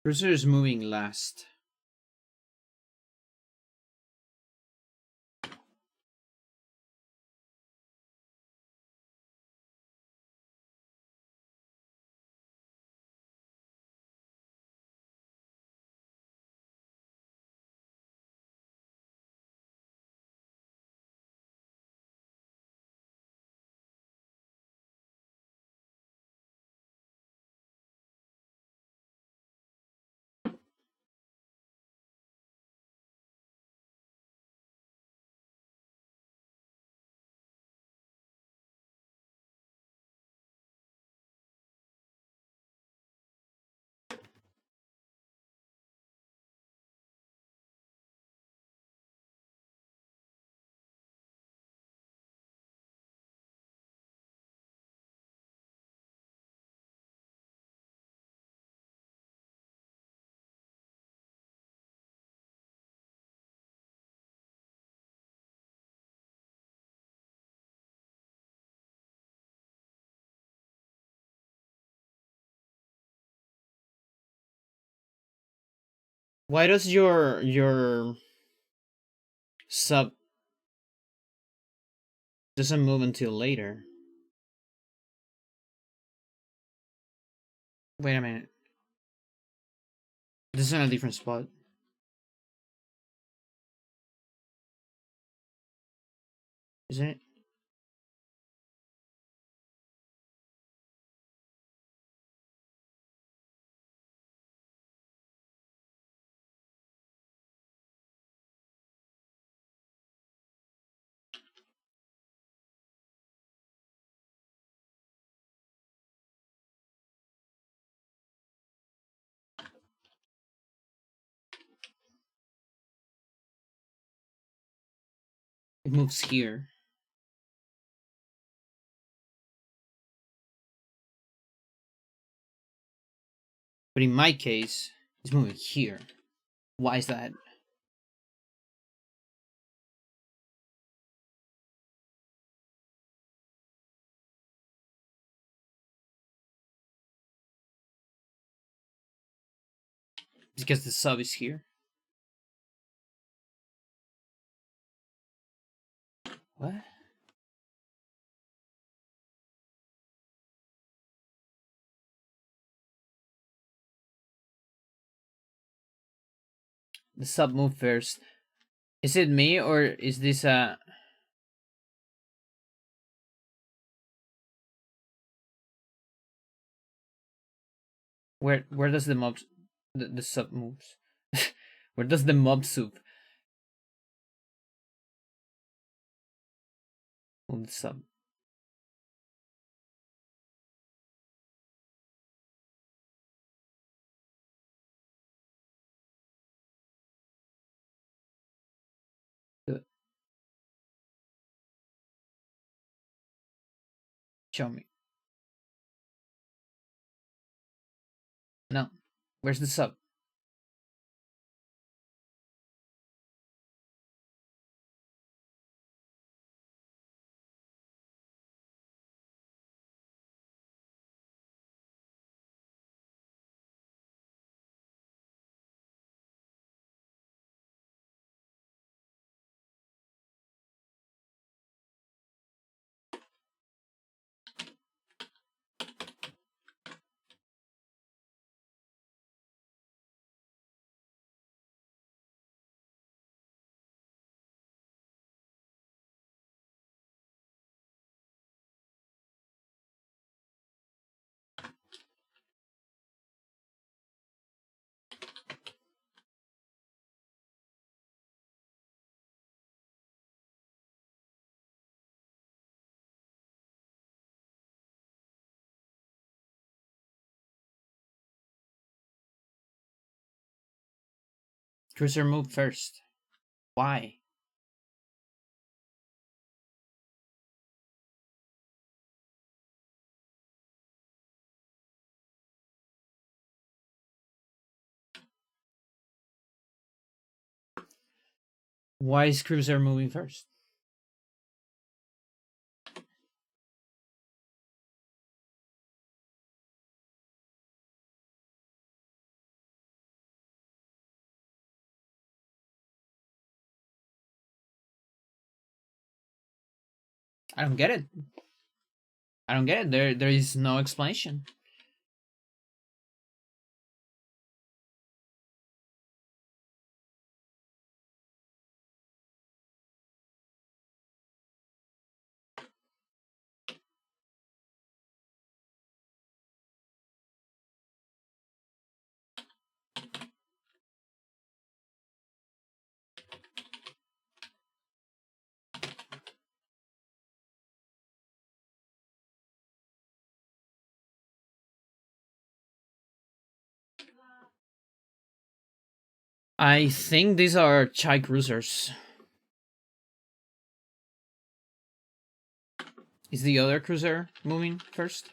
Cursor is moving last. Why does your sub doesn't move until later? Wait a minute. This is in a different spot. Isn't it? It moves here. But in my case, it's moving here. Why is that? Because the sub is here. What? The sub move first. Is it me or is this a? Where does the mob the sub moves? Where does the mob sub on the sub? Show me. No. Where's the sub? Cruiser moved first. Why? Why is Cruiser moving first? I don't get it. I don't get it. There is no explanation. I think these are Chai Cruisers. Is the other cruiser moving first?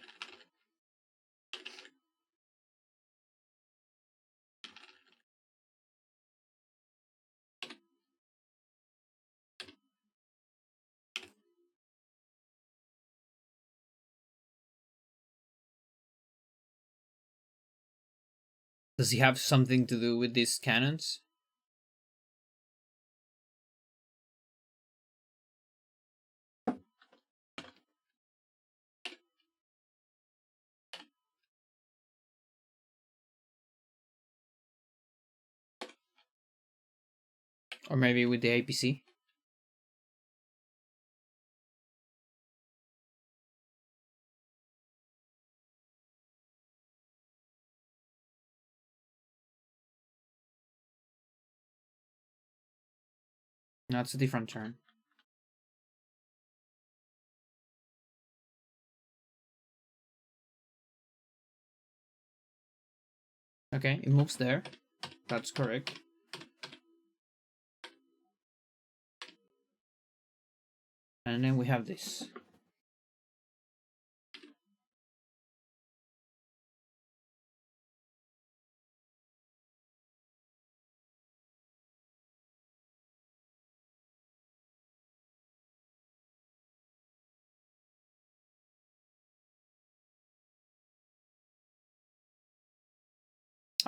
Does he have something to do with these cannons? Or maybe with the APC? No, it's a different turn. Okay, it moves there. That's correct. And then we have this.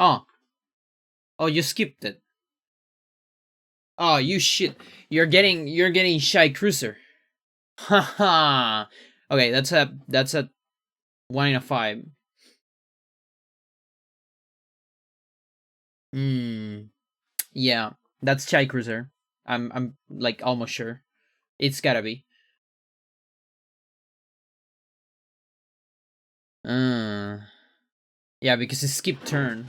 Oh. Oh, you skipped it. Oh, you shit. You're getting Shy Cruiser. Haha. Okay, that's a 1 in a 5. Hmm. Yeah, that's Chai Cruiser. I'm like almost sure. It's gotta be. Uh yeah, because it skipped turn.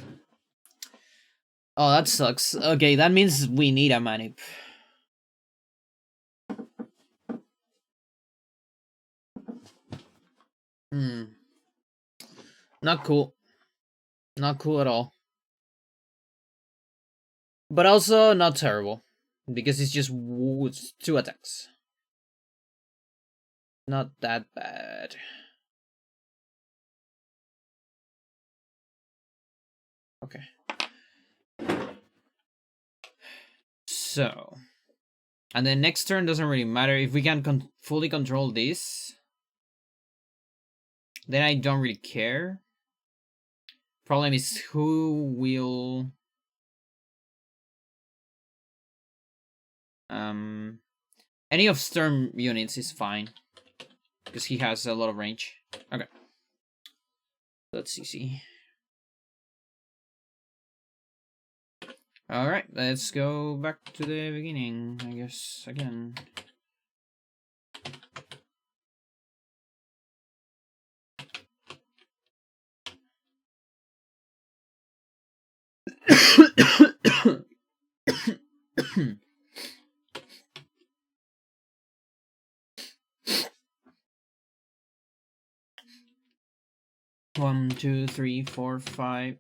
Oh, that sucks. Okay, that means we need a manip. Hmm. Not cool. Not cool at all. But also not terrible. Because it's just it's 2 attacks. Not that bad. Okay. So. And the next turn doesn't really matter. If we can fully control this, then I don't really care. Problem is who will... Any of Storm units is fine. Because he has a lot of range. Okay. That's easy. Alright, let's go back to the beginning, I guess, again. One, two, three, four, five.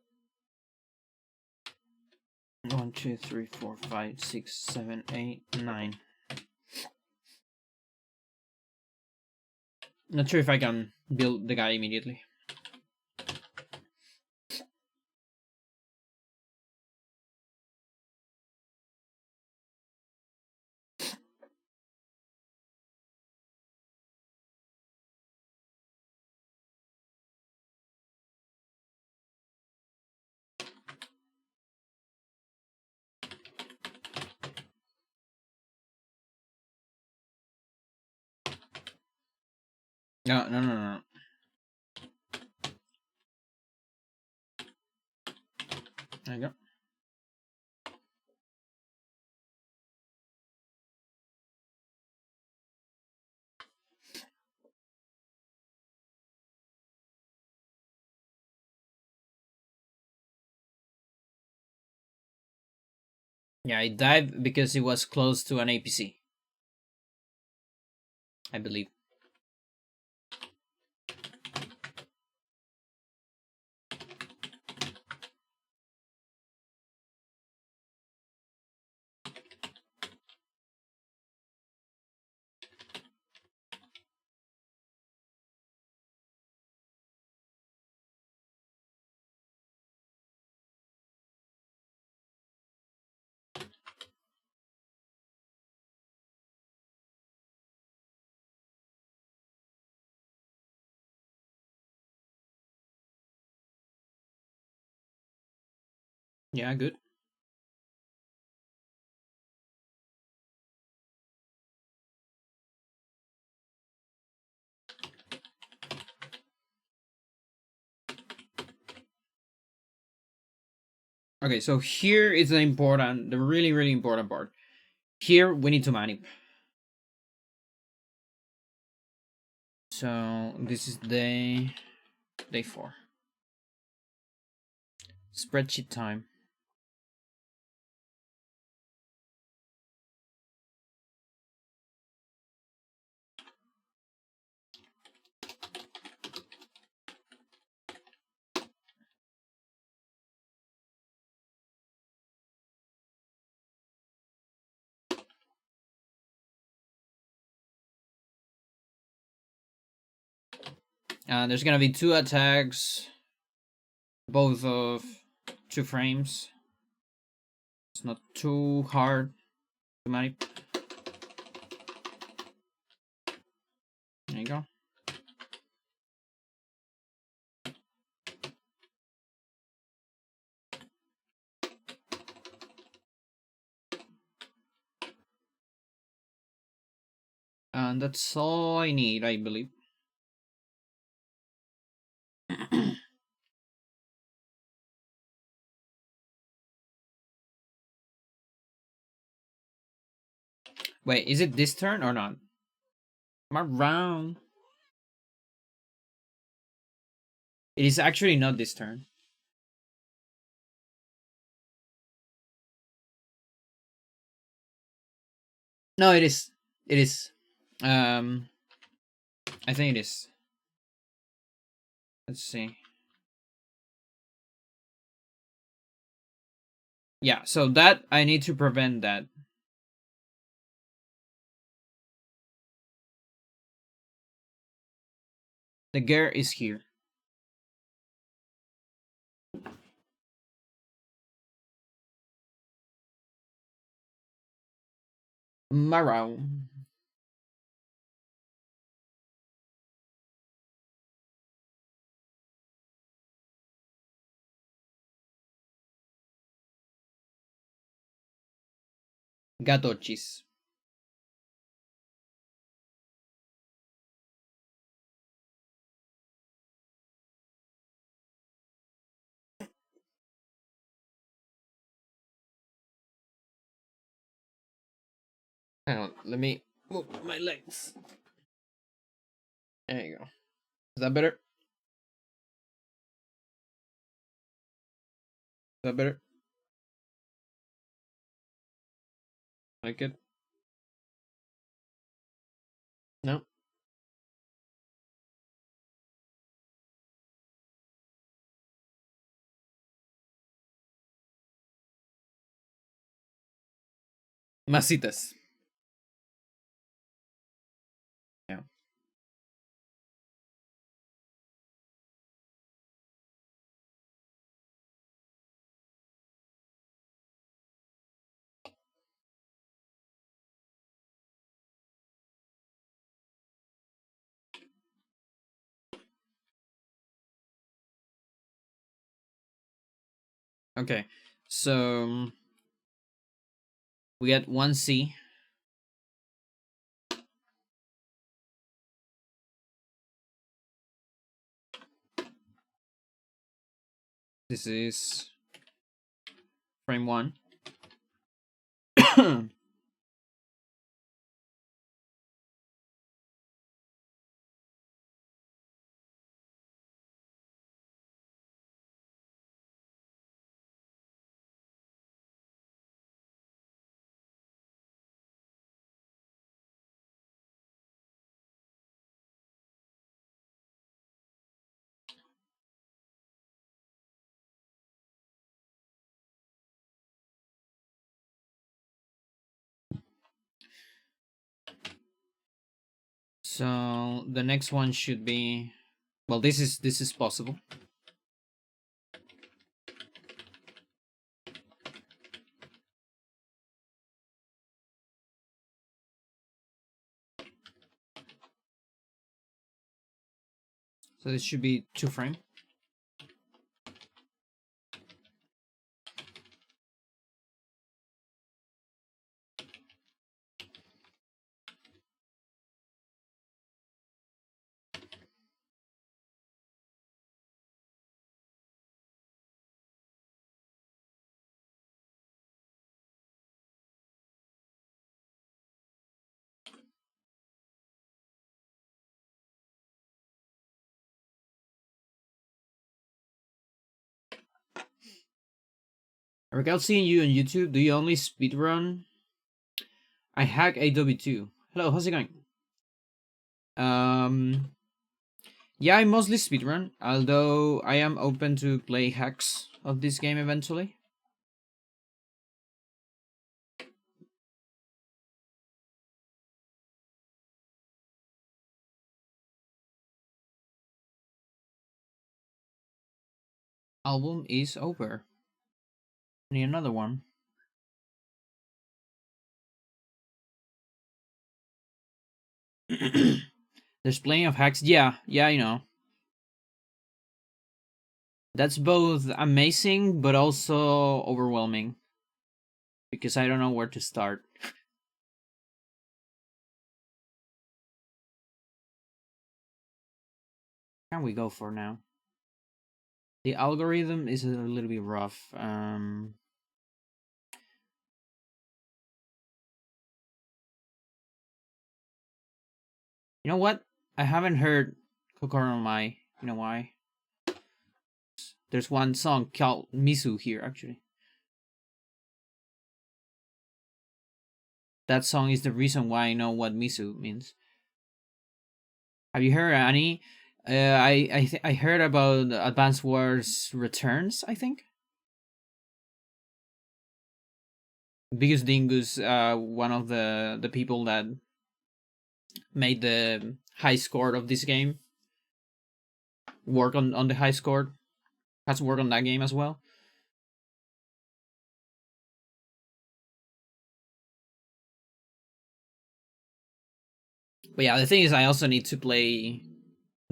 1, 2, 3, 4, 5, 6, 7, 8, 9. Not sure if I can build the guy immediately. No. There you go. Yeah, it died because it was close to an APC, I believe. Yeah, good. Okay, so here is the really important part. Here we need to manip. So this is day 4. Spreadsheet time. And there's gonna be 2 attacks, both of 2 frames. It's not too hard to manip. There you go. And that's all I need, I believe. Wait, is it this turn or not? Am I wrong? It is actually not this turn. No, it is. It is. I think it is. Let's see. Yeah, so that I need to prevent that. The gear is here. Marrow. Gatochis. Hang on, let me move my legs. There you go. Is that better? Is that better? Like it? No? Masitas. Yeah. Okay. So we get 1C. This is frame 1. So the next one should be, well, this is possible. So this should be 2 frame. I recall seeing you on YouTube. Do you only speedrun? I hack AW2. Hello, how's it going? Um, yeah, I mostly speedrun, although I am open to play hacks of this game eventually. Album is over. Need another one. There's plenty of hacks. Yeah, you know. That's both amazing but also overwhelming because I don't know where to start. Can we go for now? The algorithm is a little bit rough. You know what? I haven't heard Kokoro Mai. You know why? There's one song called Misu here, actually. That song is the reason why I know what Misu means. Have you heard any? I heard about Advance Wars Returns. I think Biggest Dingus, one of the people that made the high score of this game, work on the high score, has worked on that game as well. But yeah, the thing is, I also need to play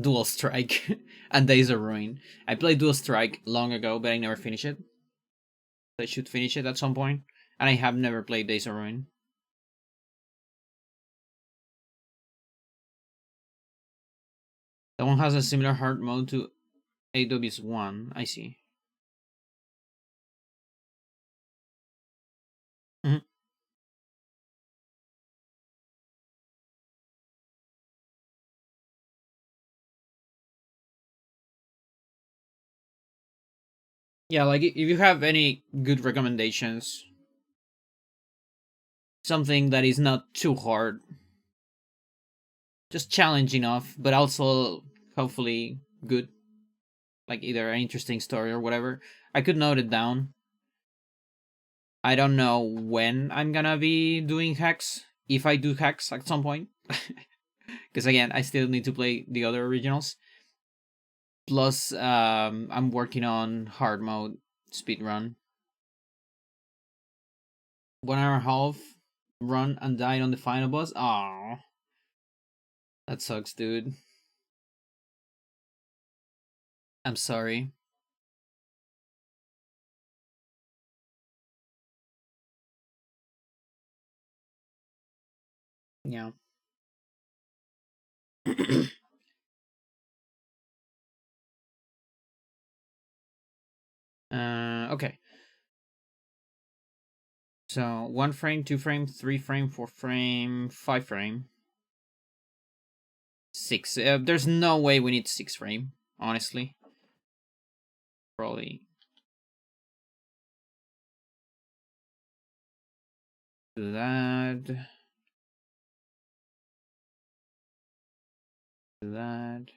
Dual Strike and Days of Ruin. I played Dual Strike long ago, but I never finished it. I should finish it at some point, and I have never played Days of Ruin. That one has a similar hard mode to AW's one. I see. Mhm. Yeah, like if you have any good recommendations, something that is not too hard, just challenge enough, but also hopefully good, like either an interesting story or whatever. I could note it down. I don't know when I'm gonna be doing hacks, if I do hacks at some point. Because again, I still need to play the other originals. Plus, I'm working on hard mode speedrun. 1 hour and a half run and died on the final boss. Aww. That sucks, dude. I'm sorry. Yeah. Okay. So 1 frame, 2 frame, 3 frame, 4 frame, 5 frame, 6. There's no way we need 6 frame, honestly. Probably do that. Do that.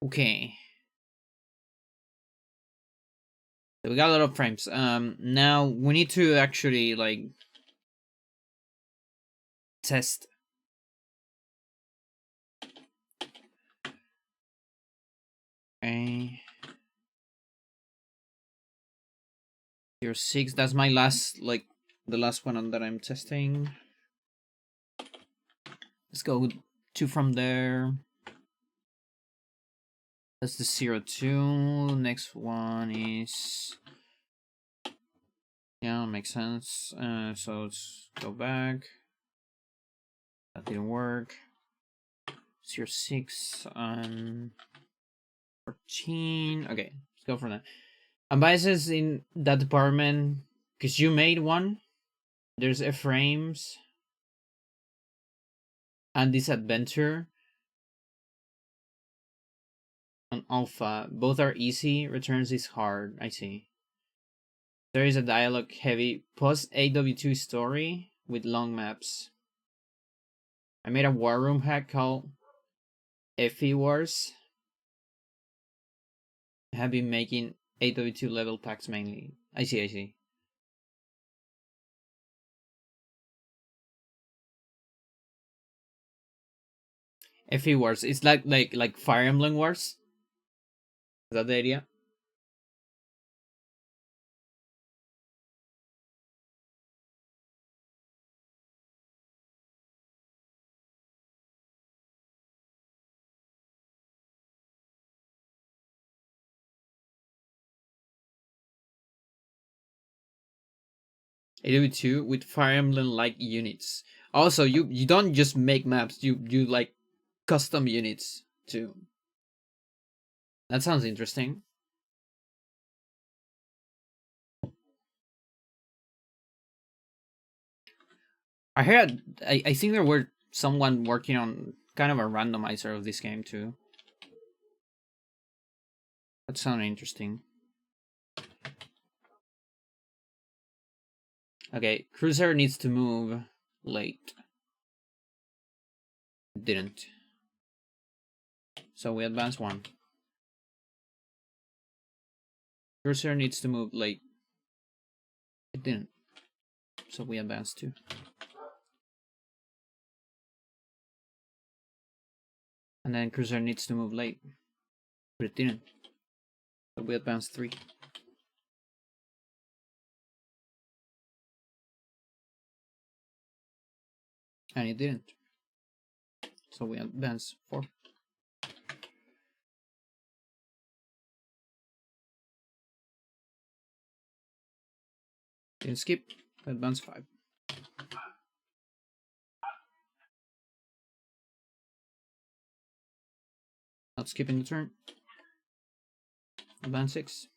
Okay. So we got a lot of frames. Now we need to actually like test. Okay. Tier 6. That's my last, like, the last one that I'm testing. Let's go 2 from there. That's the 0-2. Next one is, yeah, makes sense. So let's go back. That didn't work. 0-6 on 14. Okay, let's go for that. And biases in that department, because you made one. There's F-frames and this adventure on alpha. Both are easy. Returns is hard. I see. There is a dialogue heavy post AW2 story with long maps. I made a war room hack called FE Wars. I have been making AW2 level packs mainly. I see, I see. FE Wars. It's like Fire Emblem Wars. Is that the idea? AW2 with Fire Emblem like units. Also, you don't just make maps. You like custom units too. That sounds interesting. I heard. I think there were someone working on kind of a randomizer of this game too. That sounded interesting. Okay, Cruiser needs to move late. Didn't. So we advance 1. Cruiser needs to move late. It didn't. So we advance 2. And then Cruiser needs to move late. But it didn't. So we advance 3. And it didn't. So we advance 4. Didn't skip. Advance 5. Not skipping the turn. Advance 6.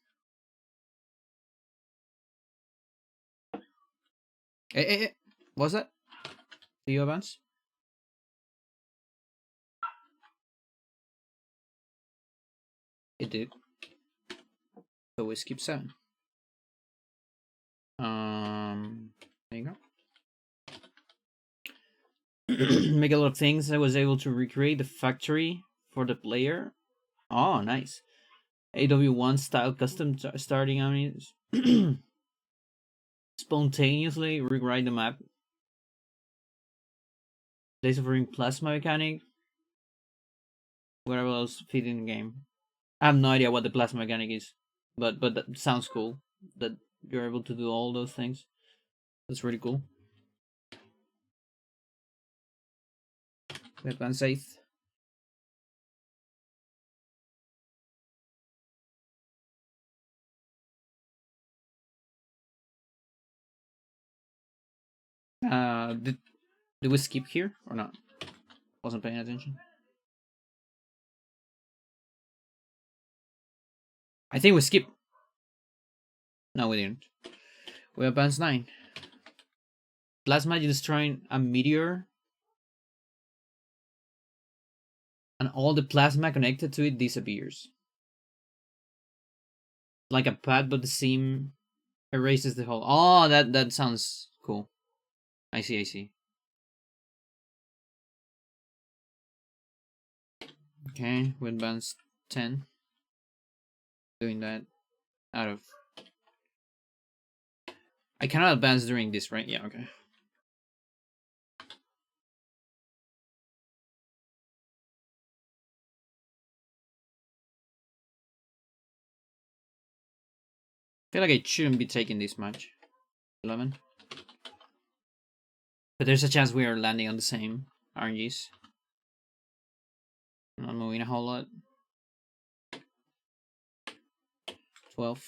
Eh. Was that? Do you advance? It did. So we skip 7. There you go. Make a lot of things. I was able to recreate the factory for the player. Oh, nice. AW1 style custom starting. I mean, spontaneously rewrite the map. Days of Ring plasma mechanic. Whatever else fit in the game. I have no idea what the plasma mechanic is, but that sounds cool. That you're able to do all those things. That's really cool. We advance 8th. Did we skip here or not? Wasn't paying attention. I think we skipped. No, we didn't. We advanced 9. Plasma destroying a meteor, and all the plasma connected to it disappears. Like a pad, but the seam erases the whole. Oh, that sounds cool. I see, I see. Okay, we advanced 10. Doing that out of. I cannot advance during this, right? Yeah, okay. I feel like I shouldn't be taking this much. 11. But there's a chance we are landing on the same RNGs. I'm not moving a whole lot. 12.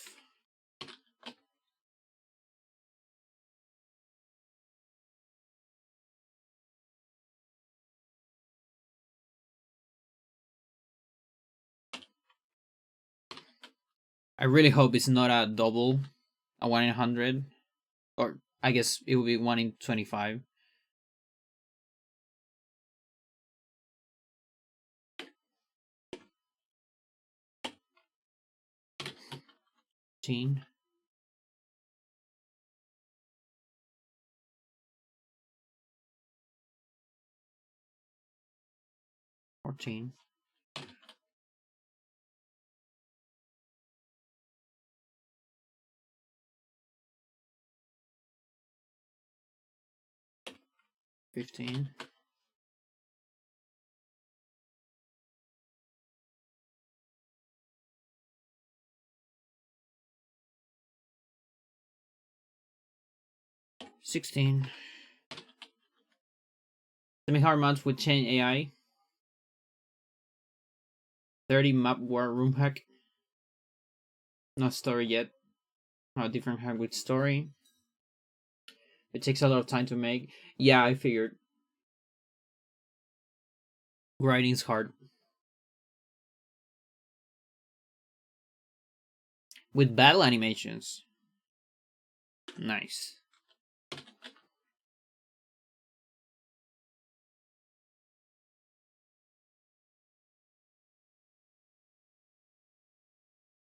I really hope it's not a double, a 1 in 100, or I guess it will be 1 in 25. $14. 14. $15. 16. Semi-hard mounts with chain AI. 30 map war room hack. Not story yet. A different hack with story. It takes a lot of time to make. Yeah, I figured. Writing's hard. With battle animations. Nice.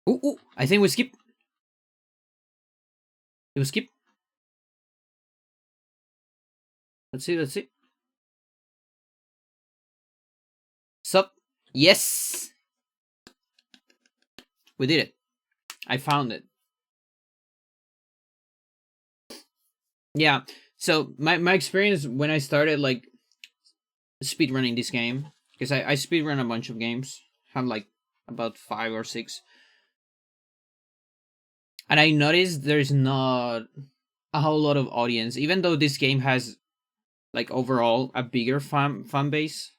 Ooh, I think we skip. Did we skip? Let's see, let's see. Sup? Yes! We did it. I found it. Yeah. So my experience when I started like speedrunning this game, because I speedrun a bunch of games. Have like about 5 or 6. And I noticed there's not a whole lot of audience, even though this game has like overall a bigger fan base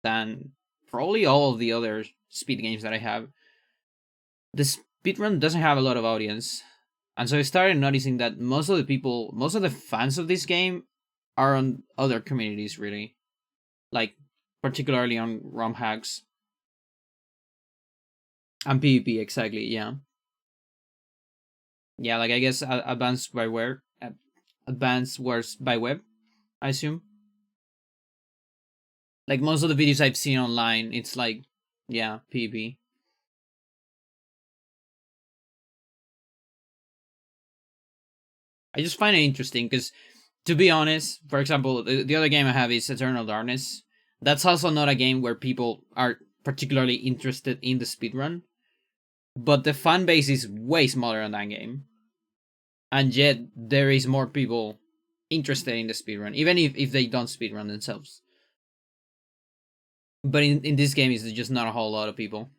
than probably all of the other speed games that I have. The speedrun doesn't have a lot of audience. And so I started noticing that most of the fans of this game are on other communities, really. Like, particularly on ROM hacks. And PvP, exactly, yeah. Yeah, like I guess Advanced Advanced Wars by Web, I assume. Like most of the videos I've seen online, it's like, yeah, PvP. I just find it interesting because, to be honest, for example, the other game I have is Eternal Darkness. That's also not a game where people are particularly interested in the speedrun, but the fan base is way smaller on that game. And yet, there is more people interested in the speedrun, even if they don't speedrun themselves. But in this game, it's just not a whole lot of people.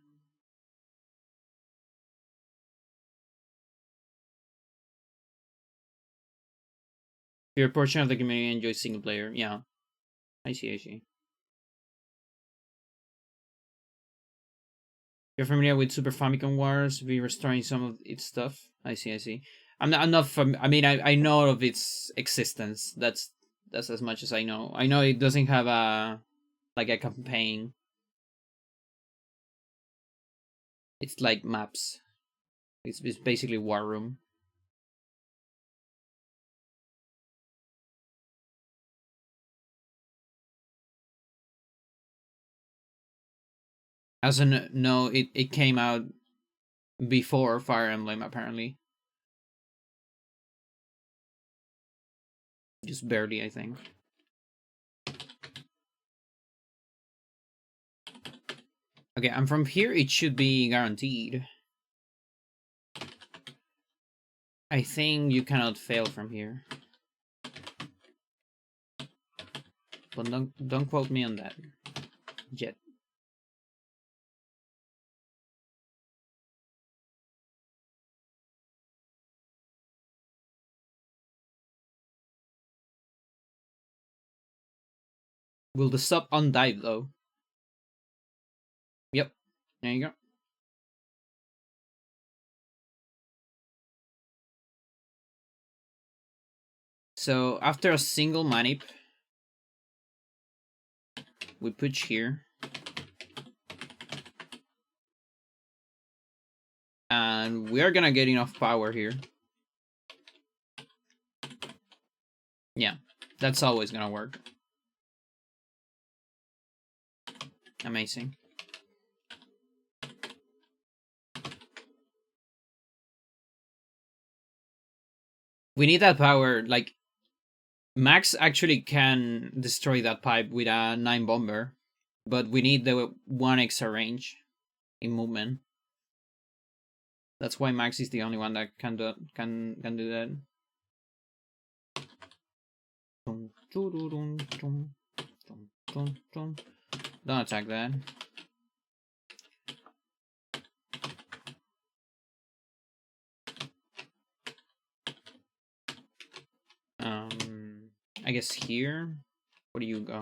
Your portion of the community enjoys single player. Yeah, I see, I see. You're familiar with Super Famicom Wars? Be restoring some of its stuff. I see, I see. I'm not I mean, I know of its existence. That's as much as I know. I know it doesn't have a like a campaign. It's like maps. It's basically War Room. As an no, it came out before Fire Emblem apparently. Just barely, I think. Okay, and from here it should be guaranteed. I think you cannot fail from here. But don't quote me on that yet. Will the sub undive though? Yep. There you go. So after a single manip, we push here. And we are gonna get enough power here. Yeah, that's always gonna work. Amazing. We need that power. Like, Max actually can destroy that pipe with a 9 bomber, but we need the 1 extra range in movement. That's why Max is the only one that can do that. Don't attack that. I guess here. Where do you go?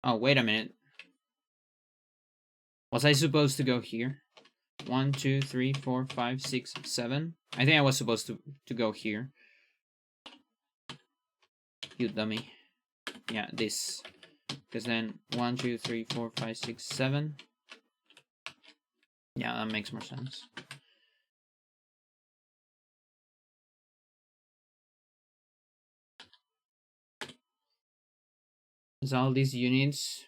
Oh, wait a minute. Was I supposed to go here? 1, 2, 3, 4, 5, 6, 7. I think I was supposed to go here. You dummy. Yeah, this. Because then 1, 2, 3, 4, 5, 6, 7. Yeah, that makes more sense. There's all these units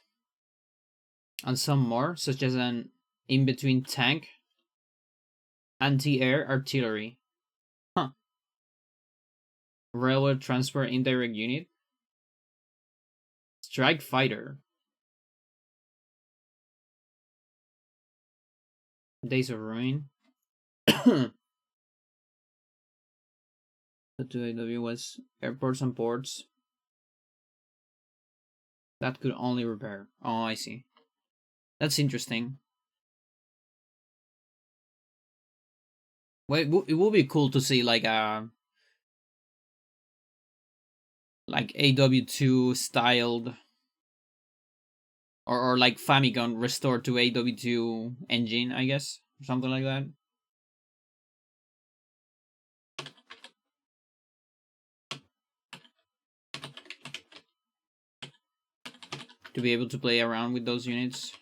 and some more, such as an in-between tank, anti-air artillery. Huh. Railway transport indirect unit. Strike fighter. Days of Ruin. The 2AW was airports and ports. That could only repair. Oh, I see. That's interesting. Well, it would be cool to see like a AW2 styled or like Famicom restored to AW2 engine, I guess, or something like that. to be able to play around with those units.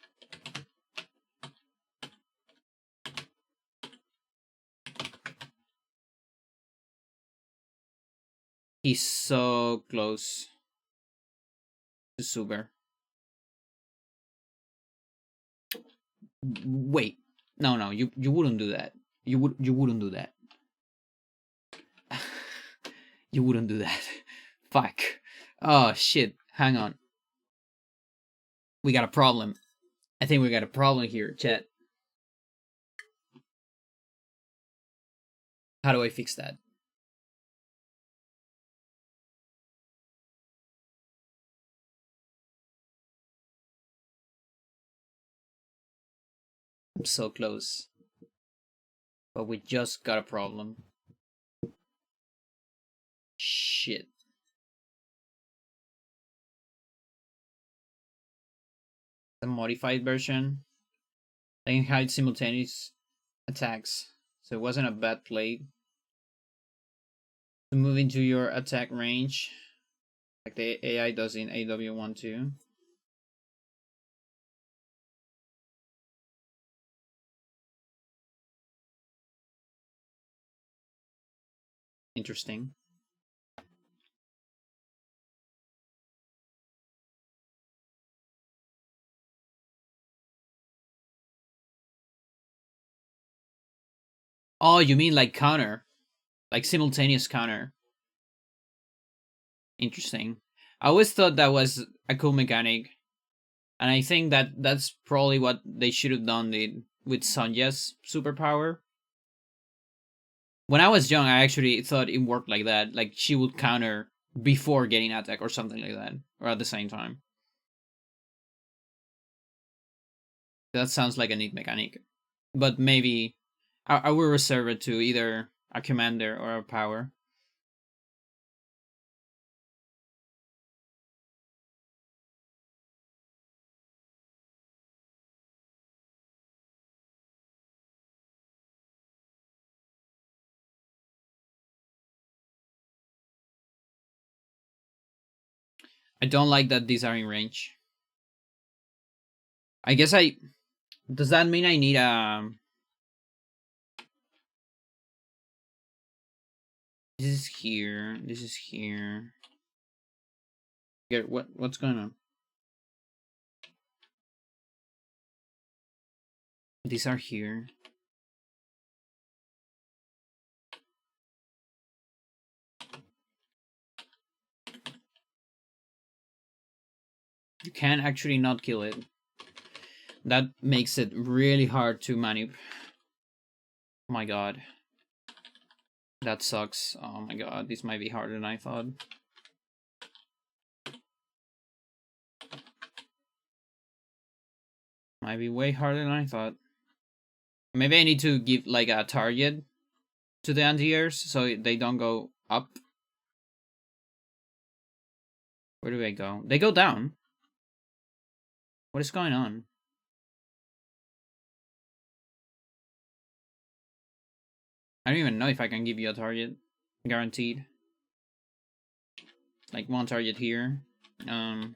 He's so close to Super. Wait, no, you wouldn't do that. You wouldn't do that. You wouldn't do that. Fuck. Oh shit. Hang on. We got a problem. I think we got a problem here, chat. How do I fix that? I'm so close. But we just got a problem. Shit. The modified version. They can hide simultaneous attacks. So it wasn't a bad play. To move into your attack range. Like the AI does in AW1 too. Interesting. Oh, you mean like counter? Like simultaneous counter. Interesting. I always thought that was a cool mechanic. And I think that that's probably what they should have done with Sonja's superpower. When I was young, I actually thought it worked like that. Like she would counter before getting attack or something like that. Or at the same time. That sounds like a neat mechanic. But maybe I will reserve it to either a commander or a power. I don't like that these are in range. I guess I... Does that mean I need a... This is here. This is here. What's going on? These are here. You can actually not kill it. That makes it really hard to manip. Oh my god. That sucks. Oh my god, this might be harder than I thought. Might be way harder than I thought. Maybe I need to give like a target to the anti-airs so they don't go up. Where do they go? They go down. What is going on? I don't even know if I can give you a target. Guaranteed. Like one target here. 1,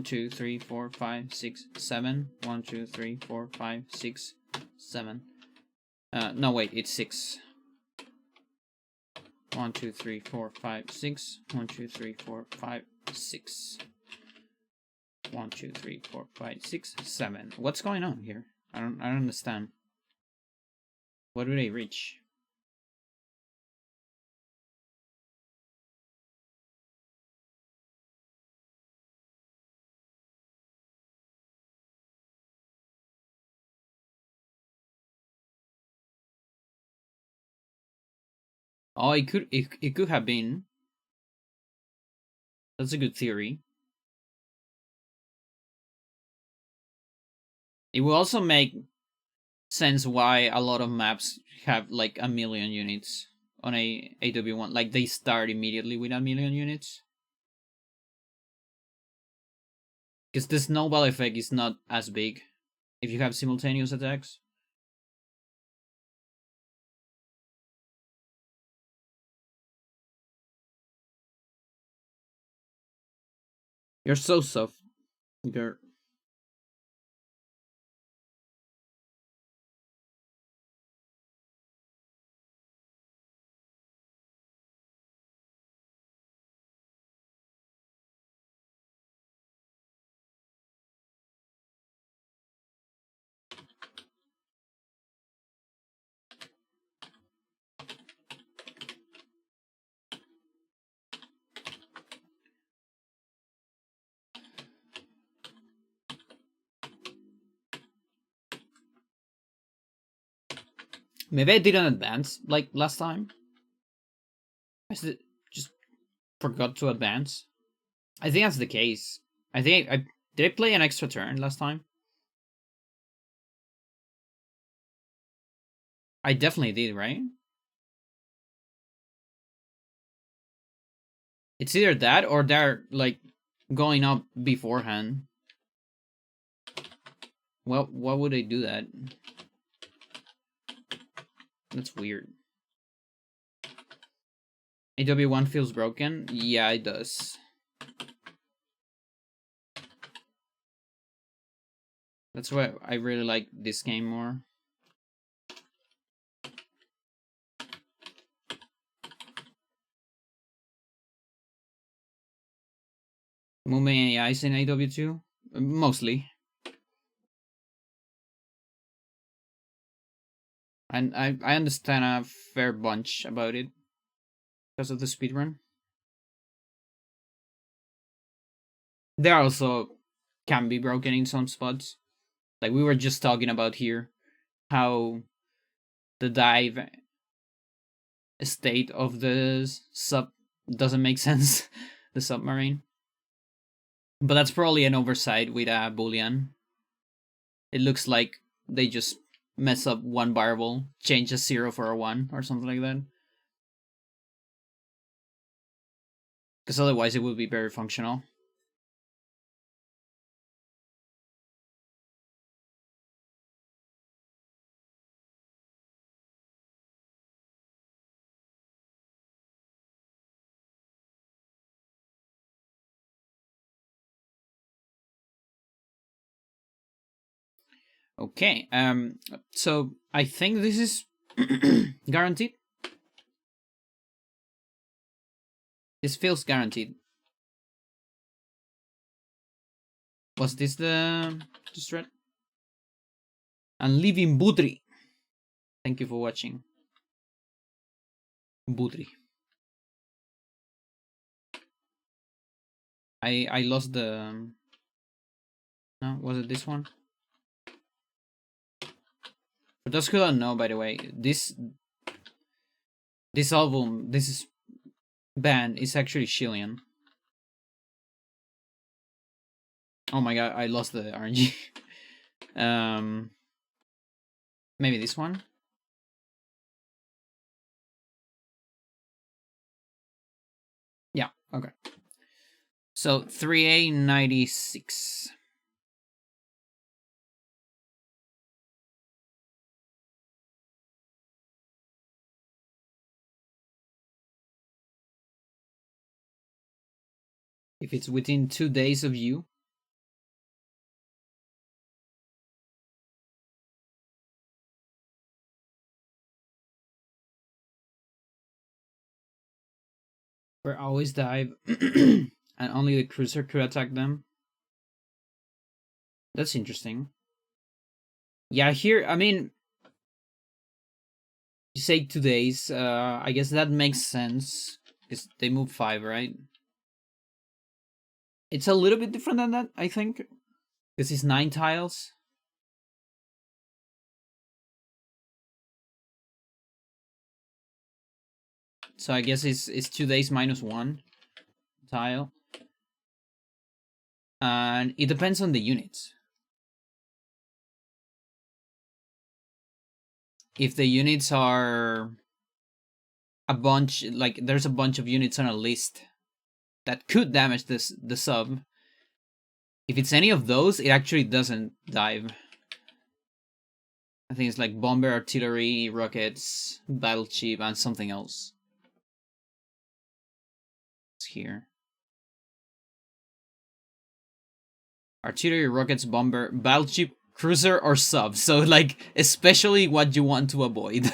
2, 3, 4, 5, 6, 7. 1, 2, 3, 4, 5, 6, 7. No wait, it's 6. 1, 2, 3, 4, 5, 6. 1, 2, 3, 4, 5, 6. 1, 2, 3, 4, 5, 6, 7. What's going on here? I don't understand. What do they reach? Oh, it could have been. That's a good theory. It will also make sense why a lot of maps have like 1,000,000 units on a AW1. Like they start immediately with 1,000,000 units. Because the snowball effect is not as big if you have simultaneous attacks. You're so soft. Girl. Maybe I didn't advance like last time. Just forgot to advance. I think that's the case. I think I did I play an extra turn last time? I definitely did, right? It's either that or they're like going up beforehand. Well, why would they do that? That's weird. AW1 feels broken? Yeah, it does. That's why I really like this game more. Movement AI is in AW2? Mostly. And I understand a fair bunch about it because of the speedrun. They also can be broken in some spots. Like we were just talking about here, how the dive state of the sub doesn't make sense, the submarine. But that's probably an oversight with a boolean. It looks like they just mess up one variable, change a 0 for a 1 or something like that. Because otherwise it would be very functional. Okay, so I think this is guaranteed. This feels guaranteed. Was this the strat? And leaving Budri. Thank you for watching. Budri. I lost the... No, was it this one? For those who don't know, by the way, this album, this band is actually Chilean. Oh my god, I lost the RNG. Maybe this one? Yeah, okay. So 3A96. If it's within 2 days of you. Where always dive and only the cruiser could attack them. That's interesting. Yeah, here, I mean, you say 2 days, I guess that makes sense. Because they move 5, right? It's a little bit different than that, I think. Because it's 9 tiles. So I guess it's 2 days minus 1 tile. And it depends on the units. If the units are a bunch, like there's a bunch of units on a list that could damage the sub. If it's any of those, it actually doesn't dive. I think it's like bomber, artillery, rockets, battleship, and something else. It's here. artillery, rockets, bomber, battleship, cruiser, or sub. So like, especially what you want to avoid.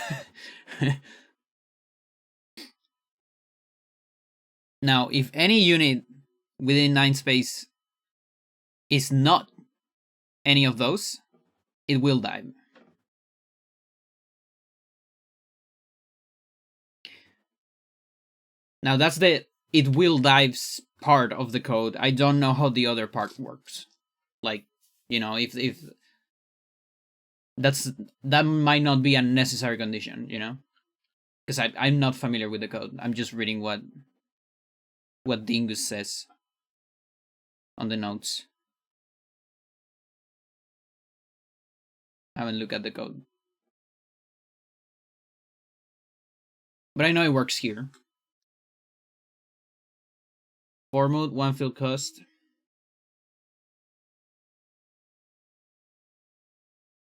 Now, if any unit within 9 space is not any of those, it will die. Now that's the it will dives part of the code. I don't know how the other part works. Like, if that might not be a necessary condition, because I'm not familiar with the code. I'm just reading what Dingus says on the notes. I haven't looked at the code, but I know it works here. 4 mode, 1 field cost,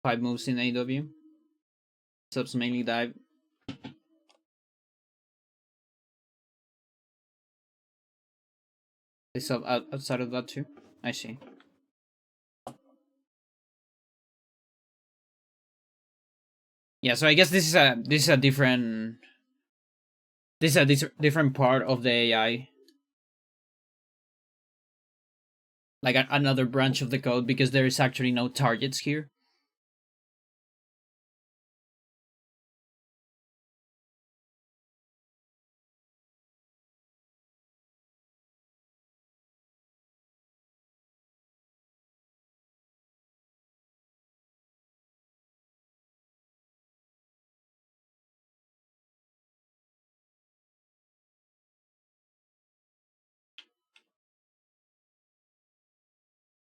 5 moves in AW. Subs mainly dive. They sub outside of that too. I see. Yeah, so I guess this is a different different part of the AI, like another branch of the code, because there is actually no targets here.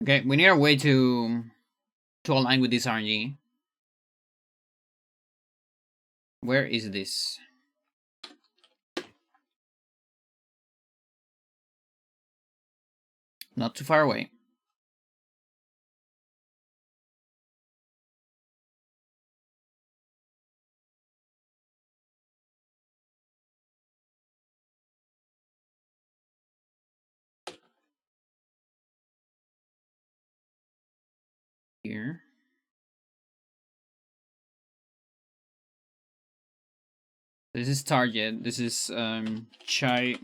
Okay, we need a way to align with this RNG. Where is this? Not too far away. Here. This is target. This is Chai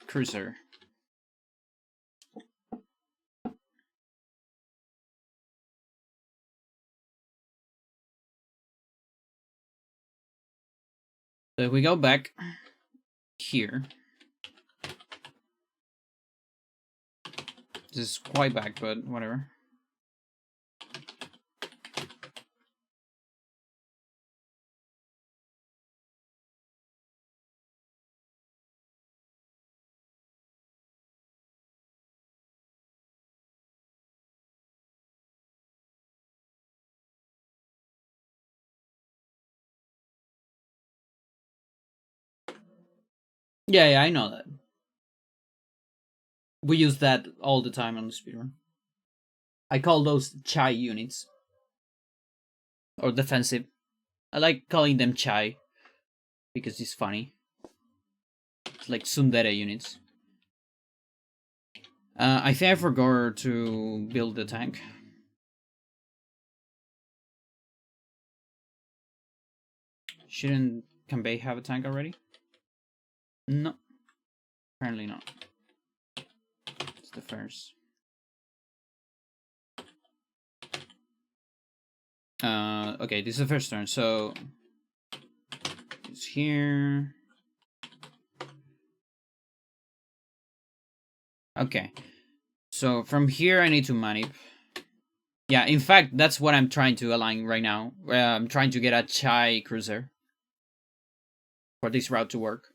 Cruiser. So if we go back here, this is quite back, but whatever. Yeah, I know that. We use that all the time on the speedrun. I call those Chai units. Or defensive. I like calling them Chai because it's funny. It's like tsundere units. I think I forgot to build the tank. Shouldn't Kanbei have a tank already? No. Apparently not. It's the first. Okay, this is the first turn, so it's here. Okay. So from here I need to manip. Yeah, in fact, that's what I'm trying to align right now. I'm trying to get a Chai Cruiser for this route to work.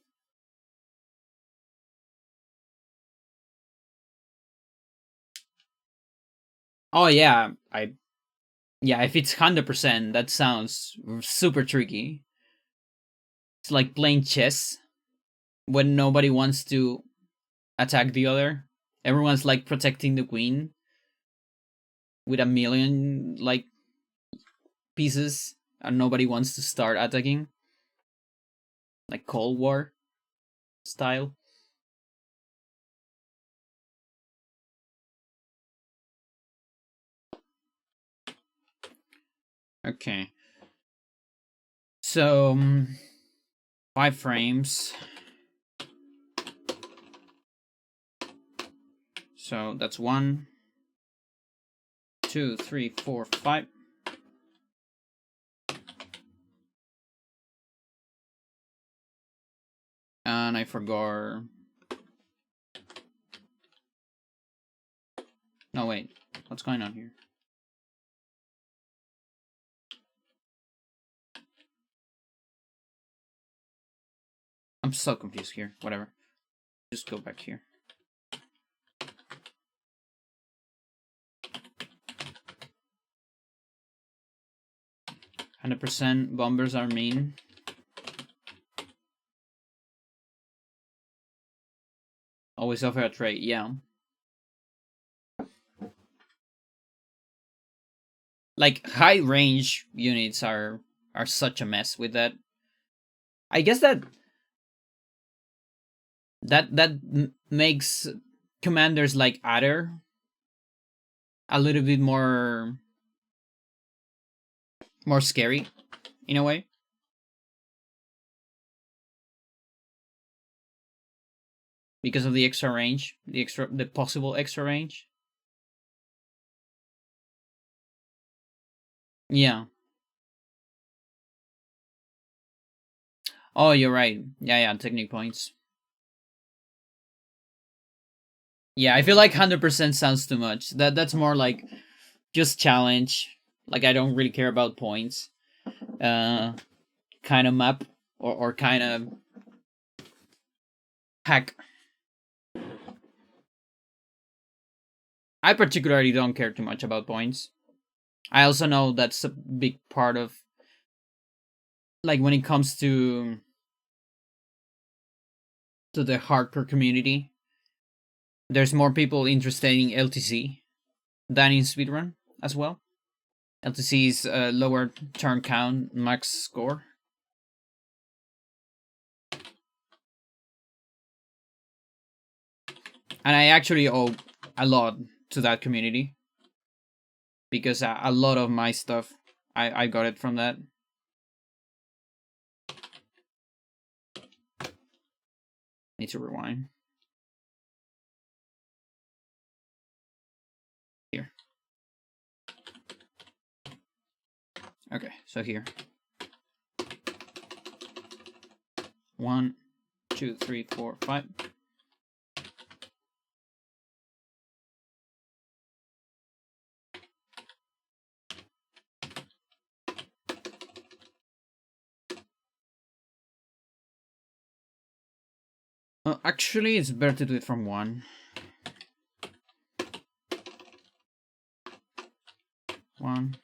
Oh yeah, if it's 100%, that sounds super tricky. It's like playing chess when nobody wants to attack the other. Everyone's like protecting the queen with a million like pieces, and nobody wants to start attacking. Like Cold War style. Okay. So 5 frames. So that's 1, 2, 3, 4, 5. And I forgot. No, wait. What's going on here? I'm so confused here. Whatever. Just go back here. %, bombers are mean. Always offer a trade, yeah. Like high range units are such a mess with that. I guess that makes commanders like Adder a little bit more scary in a way. Because of the extra range, the possible extra range. Yeah. Oh, you're right. Yeah, technique points. Yeah, I feel like 100% sounds too much. That's more like just challenge. Like I don't really care about points. Kind of map or kind of hack. I particularly don't care too much about points. I also know that's a big part of, like, when it comes to the hardcore community, there's more people interested in LTC than in speedrun as well. LTC is lower turn count, max score. And I actually owe a lot to that community because a lot of my stuff I got it from that. Need to rewind. Here. Okay, so here. 1, 2, 3, 4, 5. Actually, it's better to do it from 1. 1.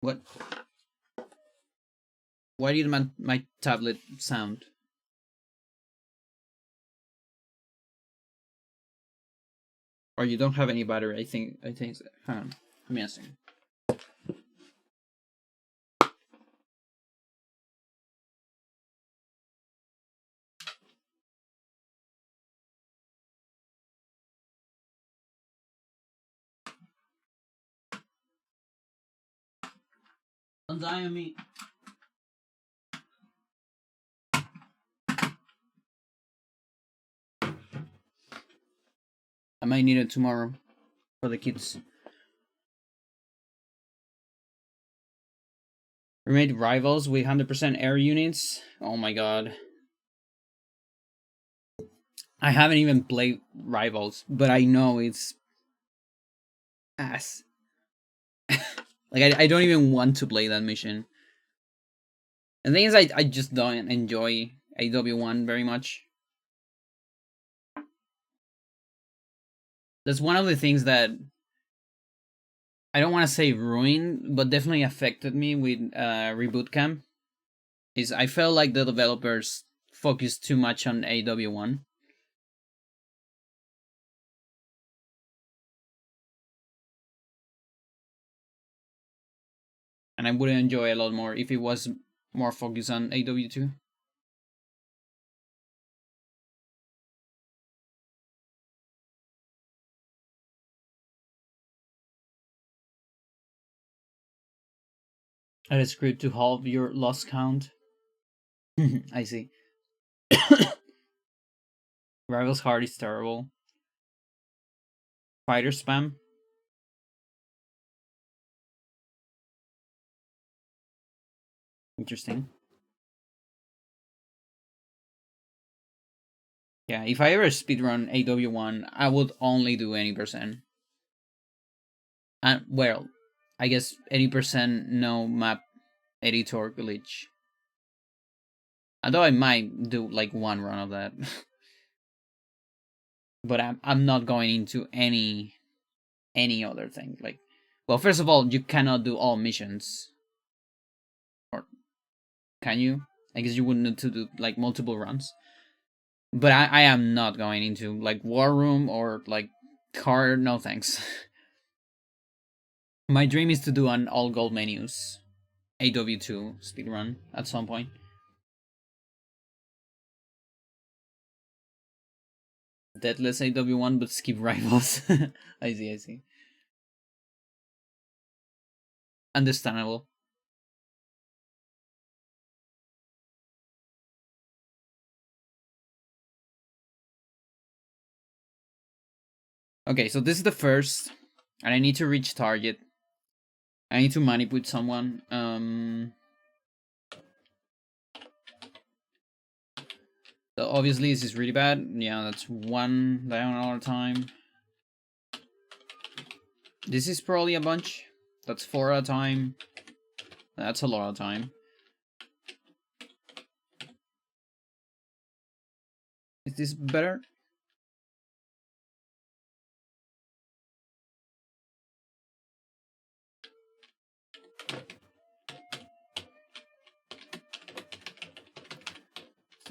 What? Why did my tablet sound? Or you don't have any battery? I think. Hang on. Let me ask you. Don't die on me. I might need it tomorrow for the kids. We made rivals with 100% air units. Oh my god. I haven't even played rivals, but I know it's ass. Like I don't even want to play that mission. The thing is, I just don't enjoy AW1 very much. That's one of the things that I don't want to say ruined, but definitely affected me with Reboot Camp. Is I felt like the developers focused too much on AW1. And I would enjoy a lot more if it was more focused on AW2. It is great to halve your loss count. I see. Rival's heart is terrible. Fighter spam. Interesting. Yeah, if I ever speedrun AW1, I would only do any percent. And well, I guess 80% no map editor glitch. Although I might do like one run of that. But I'm not going into any other thing. Like, well, first of all, you cannot do all missions. Or can you? I guess you would need to do like multiple runs. But I am not going into like War Room or like Car. No thanks. My dream is to do an all gold menus AW2 speedrun at some point. Deathless AW1 but skip rivals. I see, I see. Understandable. Okay, so this is the first, and I need to reach target. I need to manipulate someone. So obviously this is really bad. Yeah, that's one down all the time. This is probably a bunch. That's 4 at a time. That's a lot of time. Is this better?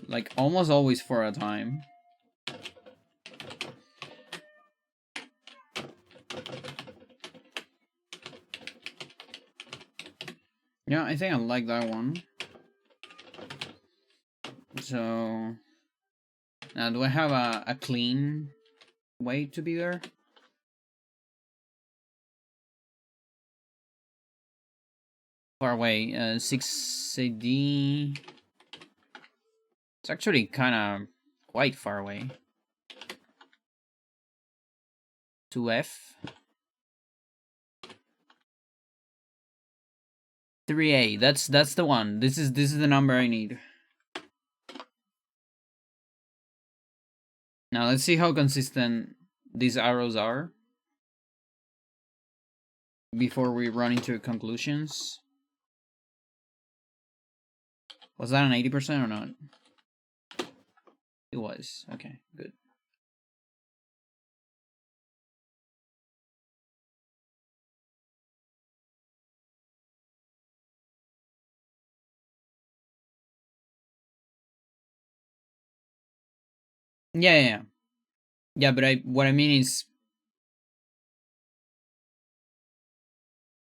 Like almost always 4 at a time. Yeah, I think I like that one. So now do I have a clean way to be there? Far away, 6 AD. It's actually kind of quite far away. 2F. 3A. That's the one. This is the number I need. Now let's see how consistent these arrows are before we run into conclusions. Was that an 80% or not? It was. Okay, good. Yeah. Yeah, but what I mean is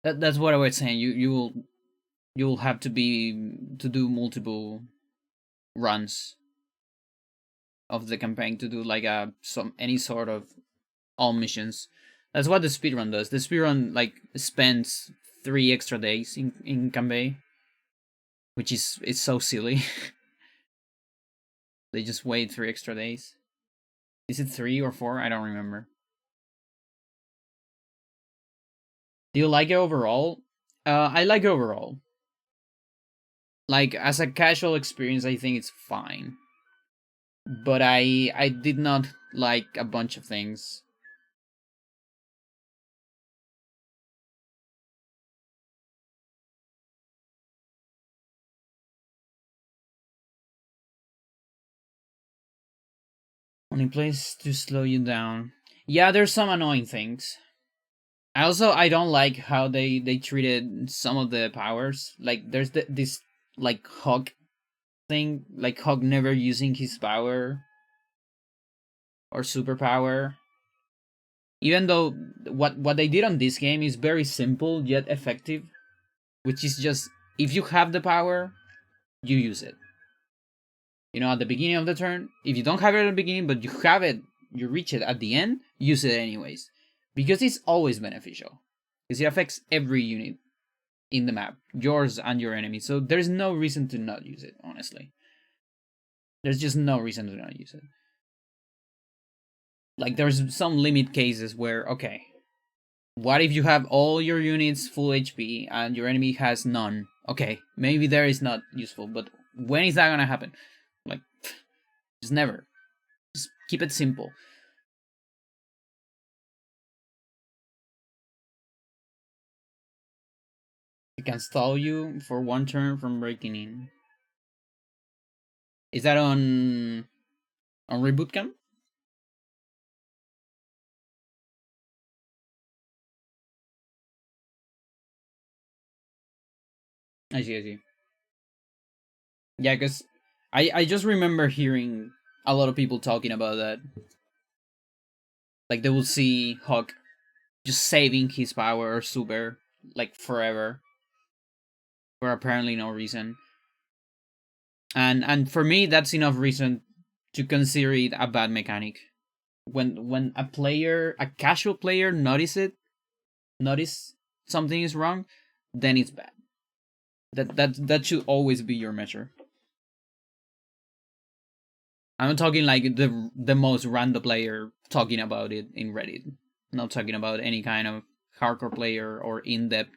that's what I was saying. You'll have to do multiple runs of the campaign to do like any sort of all missions. That's what the speedrun does. The speedrun like spends 3 extra days in campaign, which is it's so silly. They just wait 3 extra days. Is it 3 or 4? I don't remember. Do you like it overall? I like it overall. Like as a casual experience, I think it's fine. But I did not like a bunch of things. Only place to slow you down. Yeah, there's some annoying things. I don't like how they treated some of the powers. Like there's this like Hog thing, like Hog never using his power or superpower. Even though what they did on this game is very simple yet effective, which is just if you have the power, you use it. You know, at the beginning of the turn, if you don't have it at the beginning, but you have it, you reach it at the end, use it anyways. Because it's always beneficial. Because it affects every unit. in the map, yours and your enemy. So there's no reason to not use it, honestly. There's just no reason to not use it. Like, there's some limit cases where, okay, what if you have all your units full HP and your enemy has none? Okay, maybe there is not useful, but when is that gonna happen? Like, just never. Just keep it simple. It can stall you for one turn from breaking in. Is that on reboot camp? I see, I see. Yeah, because I just remember hearing a lot of people talking about that. Like, they will see Hawk just saving his power or super, like, forever. For apparently no reason. And for me, that's enough reason to consider it a bad mechanic. When a casual player notice something is wrong, then it's bad. That should always be your measure. I'm talking like the most random player talking about it in Reddit. Not talking about any kind of hardcore player or in-depth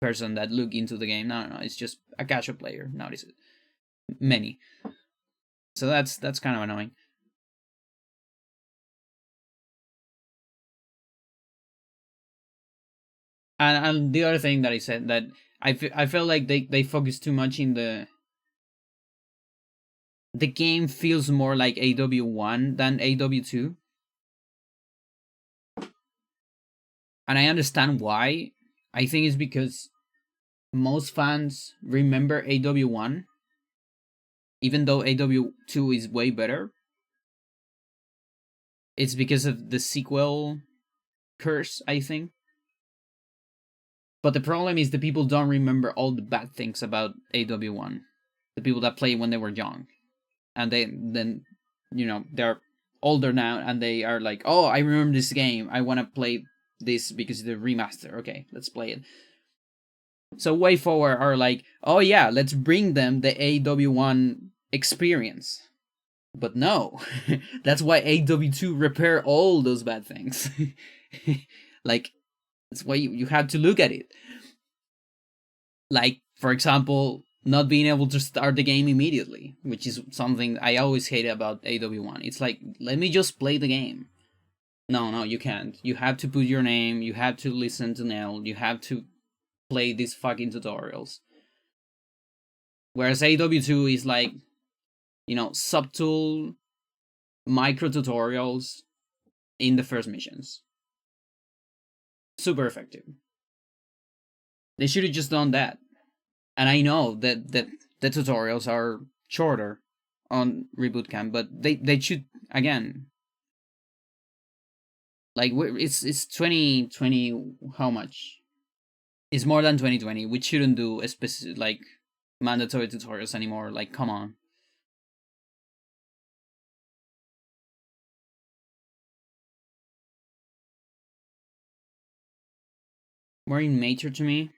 person that look into the game. No, it's just a casual player notice it. Many. So that's kind of annoying. And the other thing that I said that I felt like they focus too much in the game feels more like AW1 than AW2. And I understand why. I think it's because most fans remember AW1 even though AW2 is way better. It's because of the sequel curse, I think. But the problem is the people don't remember all the bad things about AW1. The people that played when they were young. And they're older now and they are like, oh, I remember this game. I want to play this because the remaster. Okay, let's play it. So Way Forward are like, oh yeah, let's bring them the AW1 experience. But no, that's why AW2 repair all those bad things. Like, that's why you have to look at it. Like, for example, not being able to start the game immediately, which is something I always hate about AW1. It's like, let me just play the game. No, you can't. You have to put your name, you have to listen to Nell, you have to play these fucking tutorials. Whereas AW2 is like, subtle micro tutorials in the first missions. Super effective. They should have just done that. And I know that the tutorials are shorter on Reboot Camp, but they should, again, like, it's 2020. How much? It's more than 2020. We shouldn't do a specific, like, mandatory tutorials anymore. Like, come on. More in nature to me.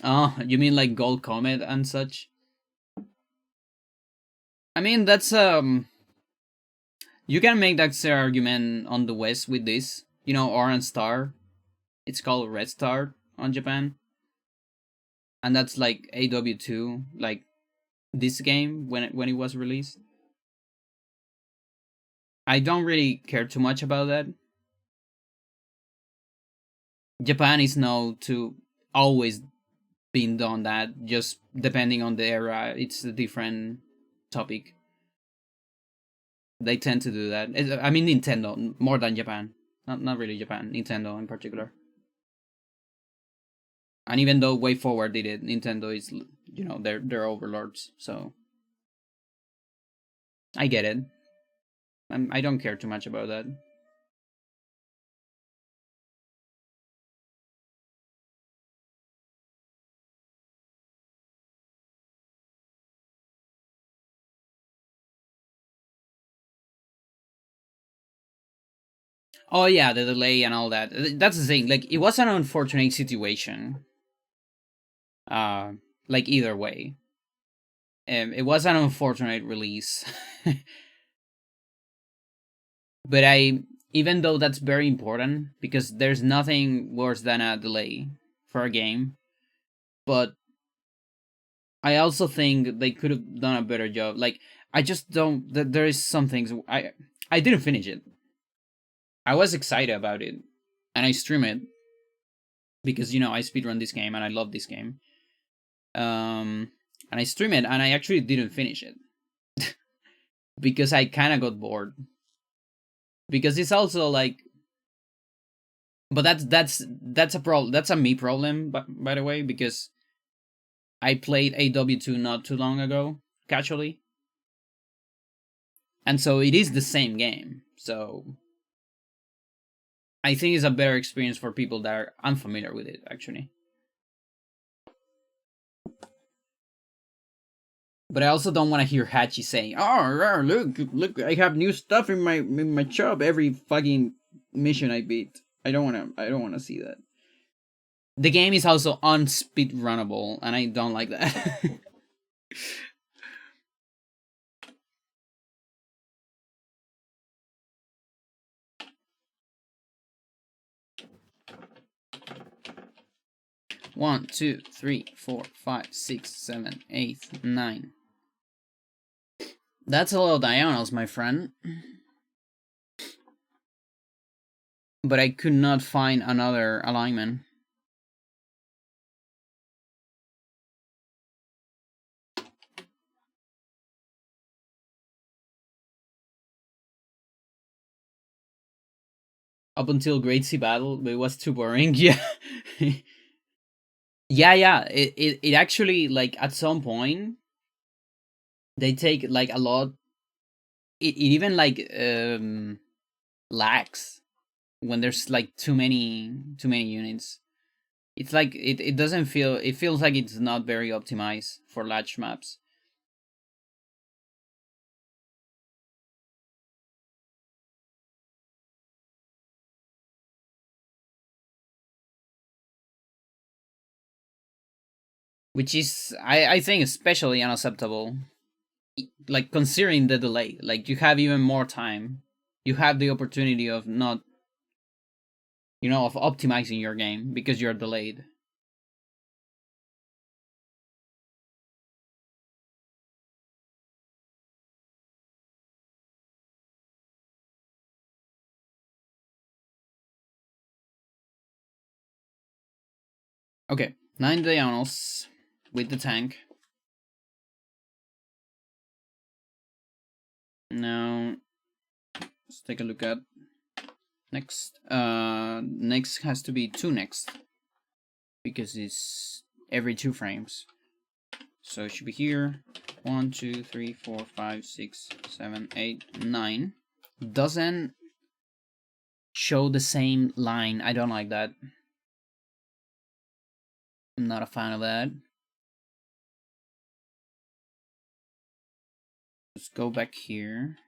Oh, you mean like Gold Comet and such? I mean, that's you can make that argument on the West with this. Orange Star. It's called Red Star on Japan, and that's like AW2, like this game when it was released. I don't really care too much about that. Japan is known to always being done that, just depending on the era. It's a different topic. They tend to do that. I mean, Nintendo more than Japan. Not really Japan. Nintendo in particular. And even though Way Forward did it, Nintendo is, they're overlords. So I get it. I don't care too much about that. Oh yeah, the delay and all that. That's the thing. Like, it was an unfortunate situation. Uh, like either way, it was an unfortunate release. But even though that's very important, because there's nothing worse than a delay for a game, but I also think they could have done a better job. Like, I just don't. There is some things I didn't finish it. I was excited about it, and I stream it because I speedrun this game and I love this game. And I stream it, and I actually didn't finish it because I kind of got bored. Because it's also like, but that's a problem. That's a me problem, by the way, because I played AW2 not too long ago, casually, and so it is the same game. So I think it's a better experience for people that are unfamiliar with it, actually. But I also don't want to hear Hachi saying, "Oh, look! I have new stuff in my shop every fucking mission I beat." I don't want to see that. The game is also unspeedrunnable, and I don't like that. 1, 2, 3, 4, 5, 6, 7, 8, 9. That's a lot of diagonals, my friend. But I could not find another alignment. Up until Great Sea Battle, it was too boring. Yeah. Yeah. It actually, like, at some point, they take, like, a lot. It even, like, lags when there's, like, too many units. It's like, it doesn't feel, it feels like it's not very optimized for large maps. Which is, I think, especially unacceptable. Like, considering the delay, like, you have even more time. You have the opportunity of not, of optimizing your game because you're delayed. Okay, 9 diagonals with the tank. Now, let's take a look at next. Next has to be 2 next because it's every 2 frames. So it should be here. 1, 2, 3, 4, 5, 6, 7, 8, 9. Doesn't show the same line. I don't like that. I'm not a fan of that. Let's go back here.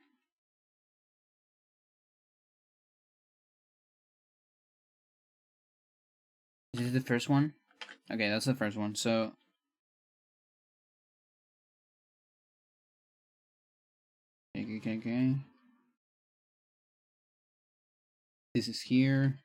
Is this the first one? Okay, that's the first one. So okay. This is here.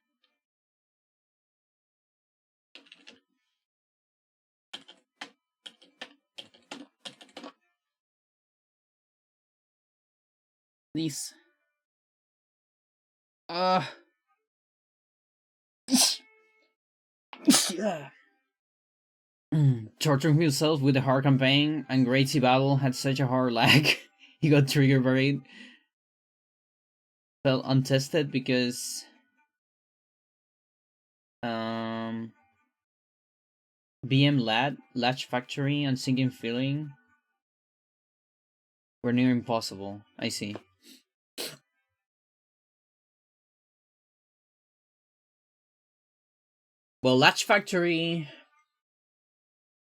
These. Yeah. Torturing himself with the hard campaign and Great Sea Battle had such a hard lag. He got triggered by it. Felt untested because BM Latch Factory, and Sinking Feeling were near impossible. I see. Well, Latch Factory,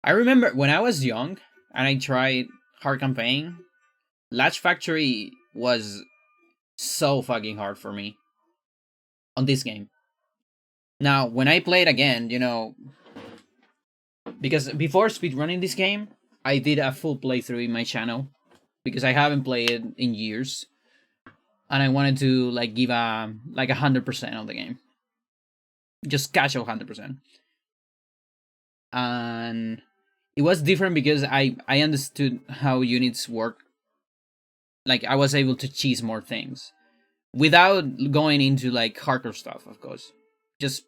I remember when I was young and I tried hard campaign, Latch Factory was so fucking hard for me. on this game. Now, when I play it again, because before speedrunning this game, I did a full playthrough in my channel because I haven't played it in years, and I wanted to like give a like 100% of the game, just casual 100%, and it was different because I understood how units work. Like I was able to cheese more things without going into like hardcore stuff, of course. Just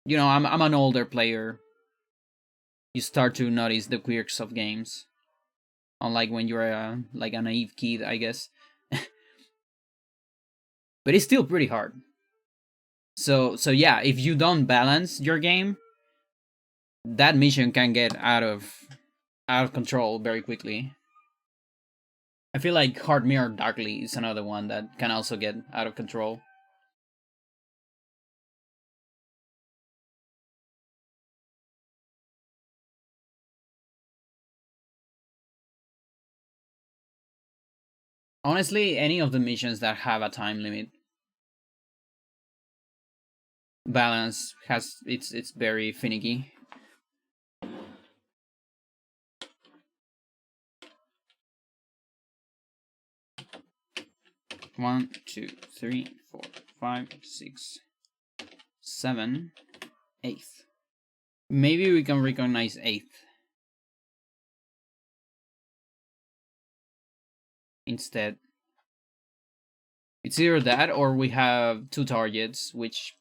I'm an older player. You start to notice the quirks of games, unlike when you're like a naive kid, I guess. But it's still pretty hard. So yeah, if you don't balance your game, that mission can get out of control very quickly. I feel like Hard Mirror Darkly is another one that can also get out of control. Honestly, any of the missions that have a time limit, balance has it's very finicky. One, two, three, four, five, six, seven, eighth. Maybe we can recognize eighth instead. It's either that or we have two targets, which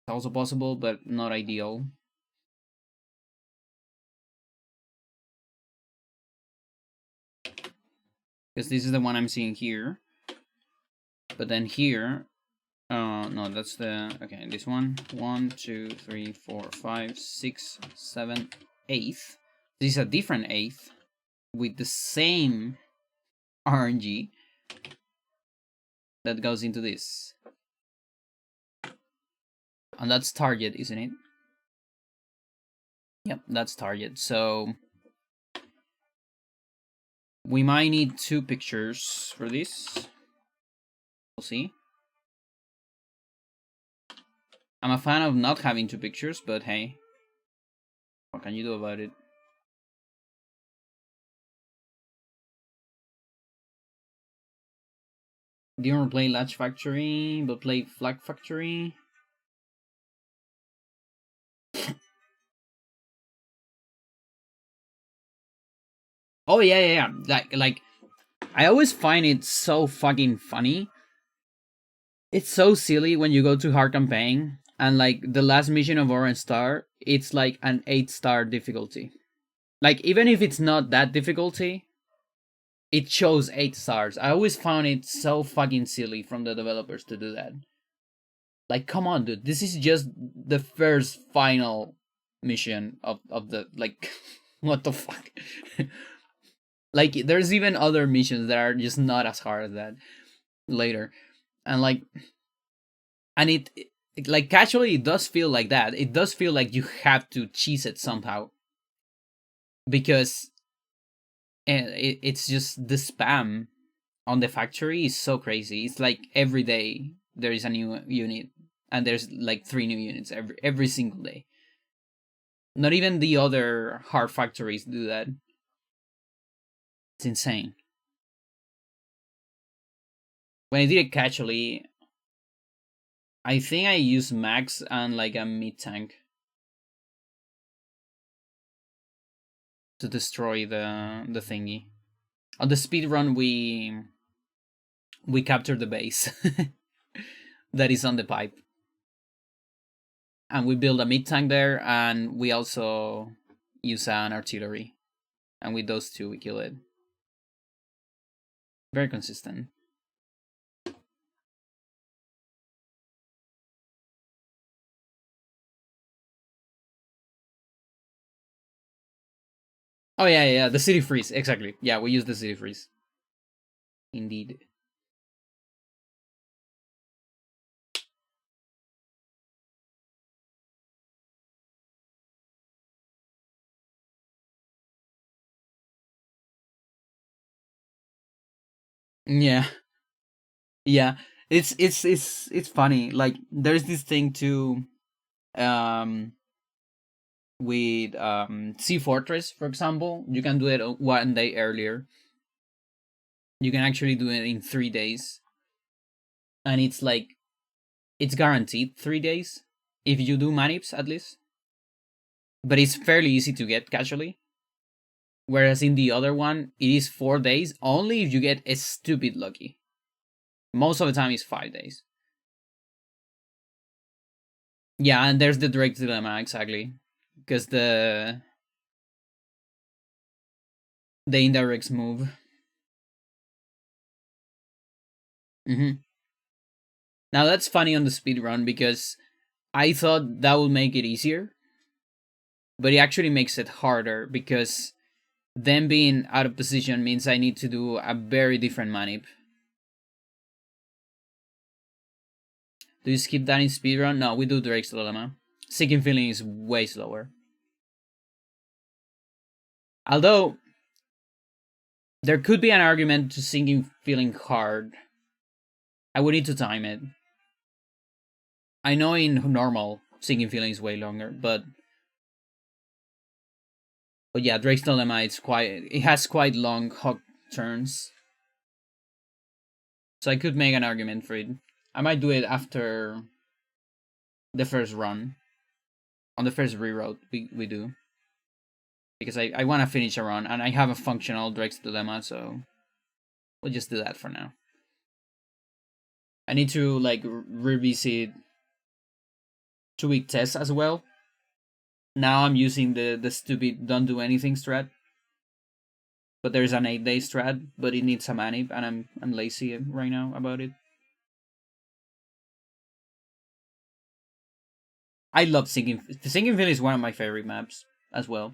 is also possible, but not ideal. Because this is the one I'm seeing here. But then here, no, that's the, okay, this one. 1, 2, 3, 4, 5, 6, 7, 8th. This is a different 8th with the same RNG that goes into this. And that's target, isn't it? Yep, that's target. So we might need 2 pictures for this. We'll see. I'm a fan of not having 2 pictures, but hey, what can you do about it? Do you want to play Latch Factory, but play Flag Factory? Oh yeah. Like I always find it so fucking funny. It's so silly when you go to hard campaign and like the last mission of Orange Star, it's like an 8-star difficulty. Like even if it's not that difficulty, it shows 8 stars. I always found it so fucking silly from the developers to do that. Like come on, dude, this is just the first final mission of the like what the fuck? Like there's even other missions that are just not as hard as that later. And like and it like casually it does feel like that. It does feel like you have to cheese it somehow because it's just the spam on the factory is so crazy. It's like every day there is a new unit and there's like 3 new units every single day. Not even the other hard factories do that. It's insane. When I did it casually, I think I used max and like a mid tank to destroy the thingy. On the speed run, we captured the base that is on the pipe, and we build a mid tank there, and we also use an artillery, and with those two we kill it. Very consistent. Oh yeah, the city freeze, exactly. Yeah, we use the city freeze. Indeed. Yeah. Yeah. It's funny. Like there's this thing too, um with Sea Fortress, for example. You can do it 1 day earlier. You can actually do it in 3 days, and it's like it's guaranteed 3 days if you do manips at least. But it's fairly easy to get casually. Whereas in the other one, it is 4 days only if you get a stupid lucky. Most of the time, it's 5 days. Yeah, and there's the direct dilemma exactly, because the indirects move. Hmm. Now that's funny on the speed run because I thought that would make it easier, but it actually makes it harder because them being out of position means I need to do a very different manip. Do you skip that in speedrun? No, we do Drake's Dilemma. Seeking Feeling is way slower. Although, there could be an argument to Seeking Feeling hard. I would need to time it. I know in normal, Seeking Feeling is way longer, but yeah, Drake's Dilemma it has quite long hog turns. So I could make an argument for it. I might do it after the first run. On the first reroute we do. Because I want to finish a run and I have a functional Drake's Dilemma, so we'll just do that for now. I need to like revisit 2 week tests as well. Now I'm using the stupid don't do anything strat. But there's an 8 day strat, but it needs a manip, and I'm lazy right now about it. I love Sinking Sinking Field is one of my favorite maps as well.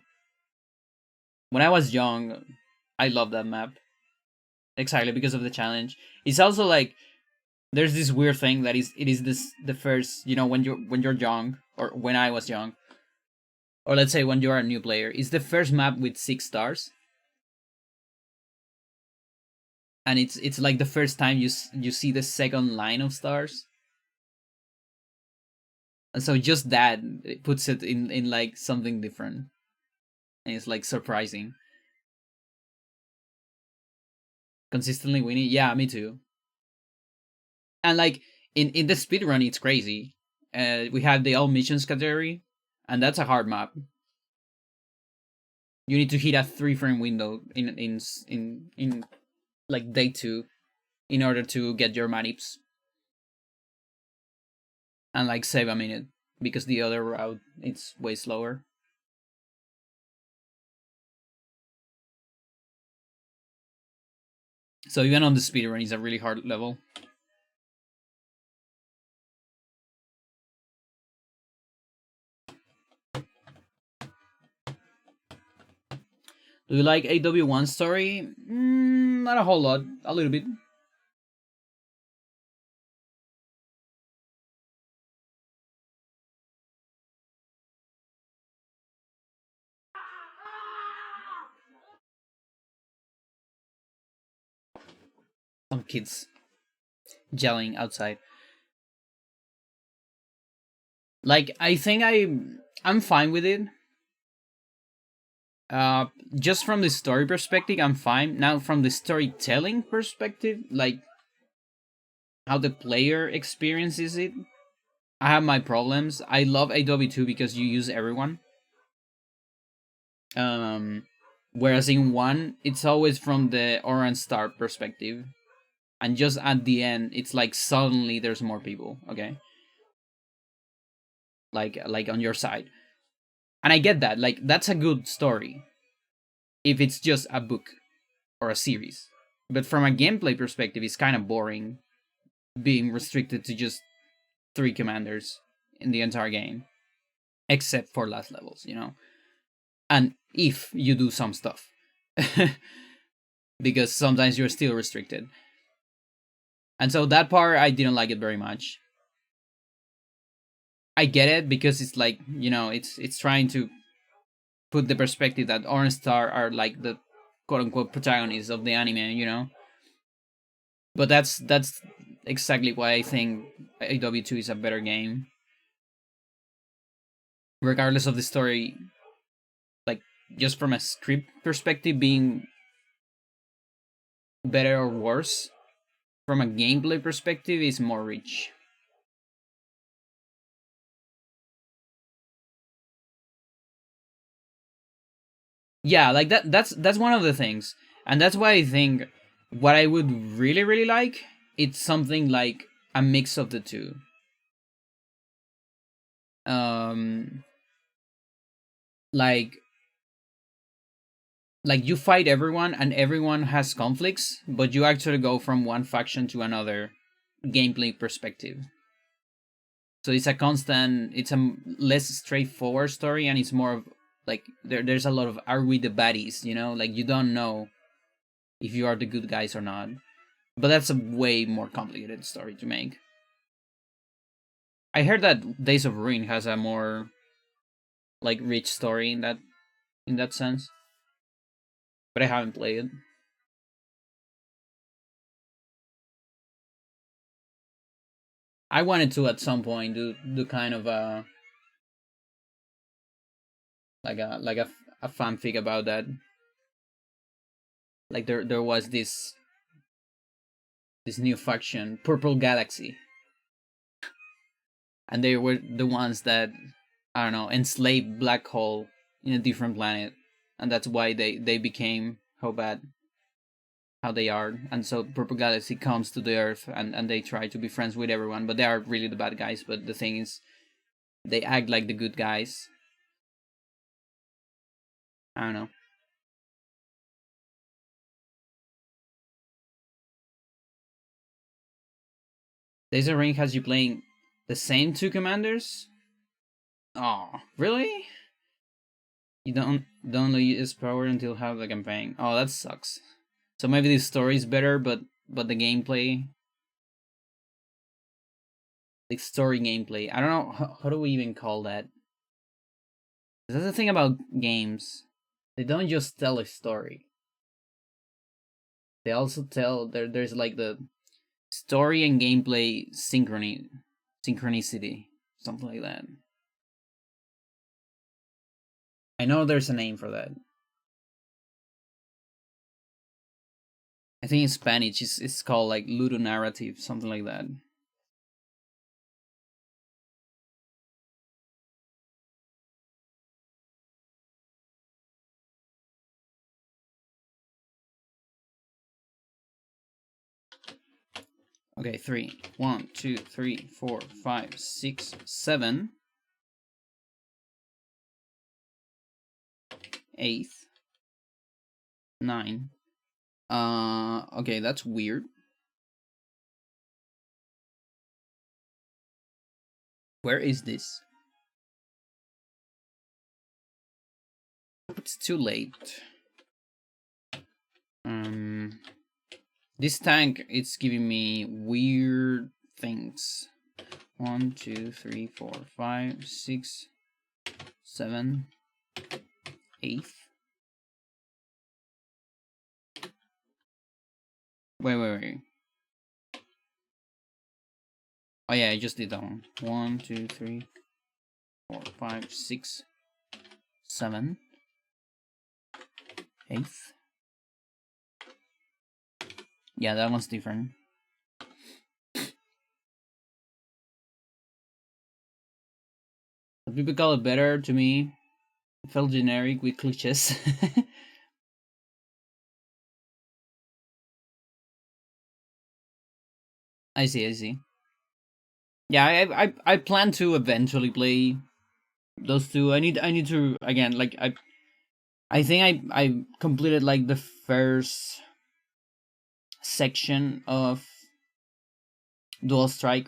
When I was young, I loved that map. Exactly because of the challenge. It's also like there's this weird thing that is it is this the first, when you're young, or when I was young, or let's say when you're a new player, it's the first map with 6 stars, and it's like the first time you see the second line of stars, and so just that it puts it in like something different, and it's like surprising. Consistently winning, yeah, me too. And like in the speedrun, it's crazy. We have the all missions category, and that's a hard map. You need to hit a 3 frame window in like day 2 in order to get your manips, and like save a minute because the other route it's way slower. So even on the speedrun, it's a really hard level. Do you like AW1 story? Not a whole lot, a little bit. Some kids yelling outside. Like I think I'm fine with it. Uh, just from the story perspective, I'm fine. Now, from the storytelling perspective, like how the player experiences it, I have my problems. I love AW2 because you use everyone. Um, Whereas in one, it's always from the orange star perspective, and just at the end, it's like suddenly there's more people. Okay, like on your side, and I get that. Like that's a good story if it's just a book or a series. But from a gameplay perspective, it's kind of boring being restricted to just 3 commanders in the entire game, except for last levels. And if you do some stuff, because sometimes you're still restricted. And so that part, I didn't like it very much. I get it because it's like, it's trying to put the perspective that Orange Star are like the quote unquote protagonists of the anime. But that's exactly why I think AW2 is a better game. Regardless of the story, like just from a script perspective being better or worse, from a gameplay perspective is more rich. Yeah, like that's one of the things. And that's why I think what I would really like, it's something like a mix of the two. Um like you fight everyone and everyone has conflicts, but you actually go from one faction to another gameplay perspective. So it's a constant, it's a less straightforward story, and it's more of like there's a lot of are we the baddies, you know, like you don't know if you are the good guys or not. But that's a way more complicated story to make. I heard that Days of Ruin has a more like rich story in that sense, but I haven't played it. I wanted to at some point do kind of a a fanfic about that. Like there was this new faction, Purple Galaxy, and they were the ones that I don't know enslaved Black Hole in a different planet, and that's why they became how bad how they are. And so Purple Galaxy comes to the Earth, and they try to be friends with everyone, but they are really the bad guys. But the thing is, they act like the good guys. I don't know. Laser Ring has you playing the same two commanders. Oh, really? You don't use power until half the campaign. Oh, that sucks. So maybe the story is better, but the gameplay, the story gameplay. I don't know how do we even call that. That's the thing about games. They don't just tell a story. They also tell there's like the story and gameplay synchronicity, something like that. I know there's a name for that. I think in Spanish it's called like ludonarrative, something like that. Okay, 3. 1, 2, 3, 4, 5, 6, 7. 8th. 9. Okay, that's weird. Where is this? It's too late. This tank, it's giving me weird things. 1, 2, 3, 4, 5, 6, 7, 8th. Wait. Oh yeah, I just did that one. 1, 2, 3, 4, 5, 6, 7, 8th. Yeah, that one's different. People call it better to me. It felt generic with cliches. I see. Yeah, I plan to eventually play those two. I need to again like I think I completed like the first section of Dual Strike,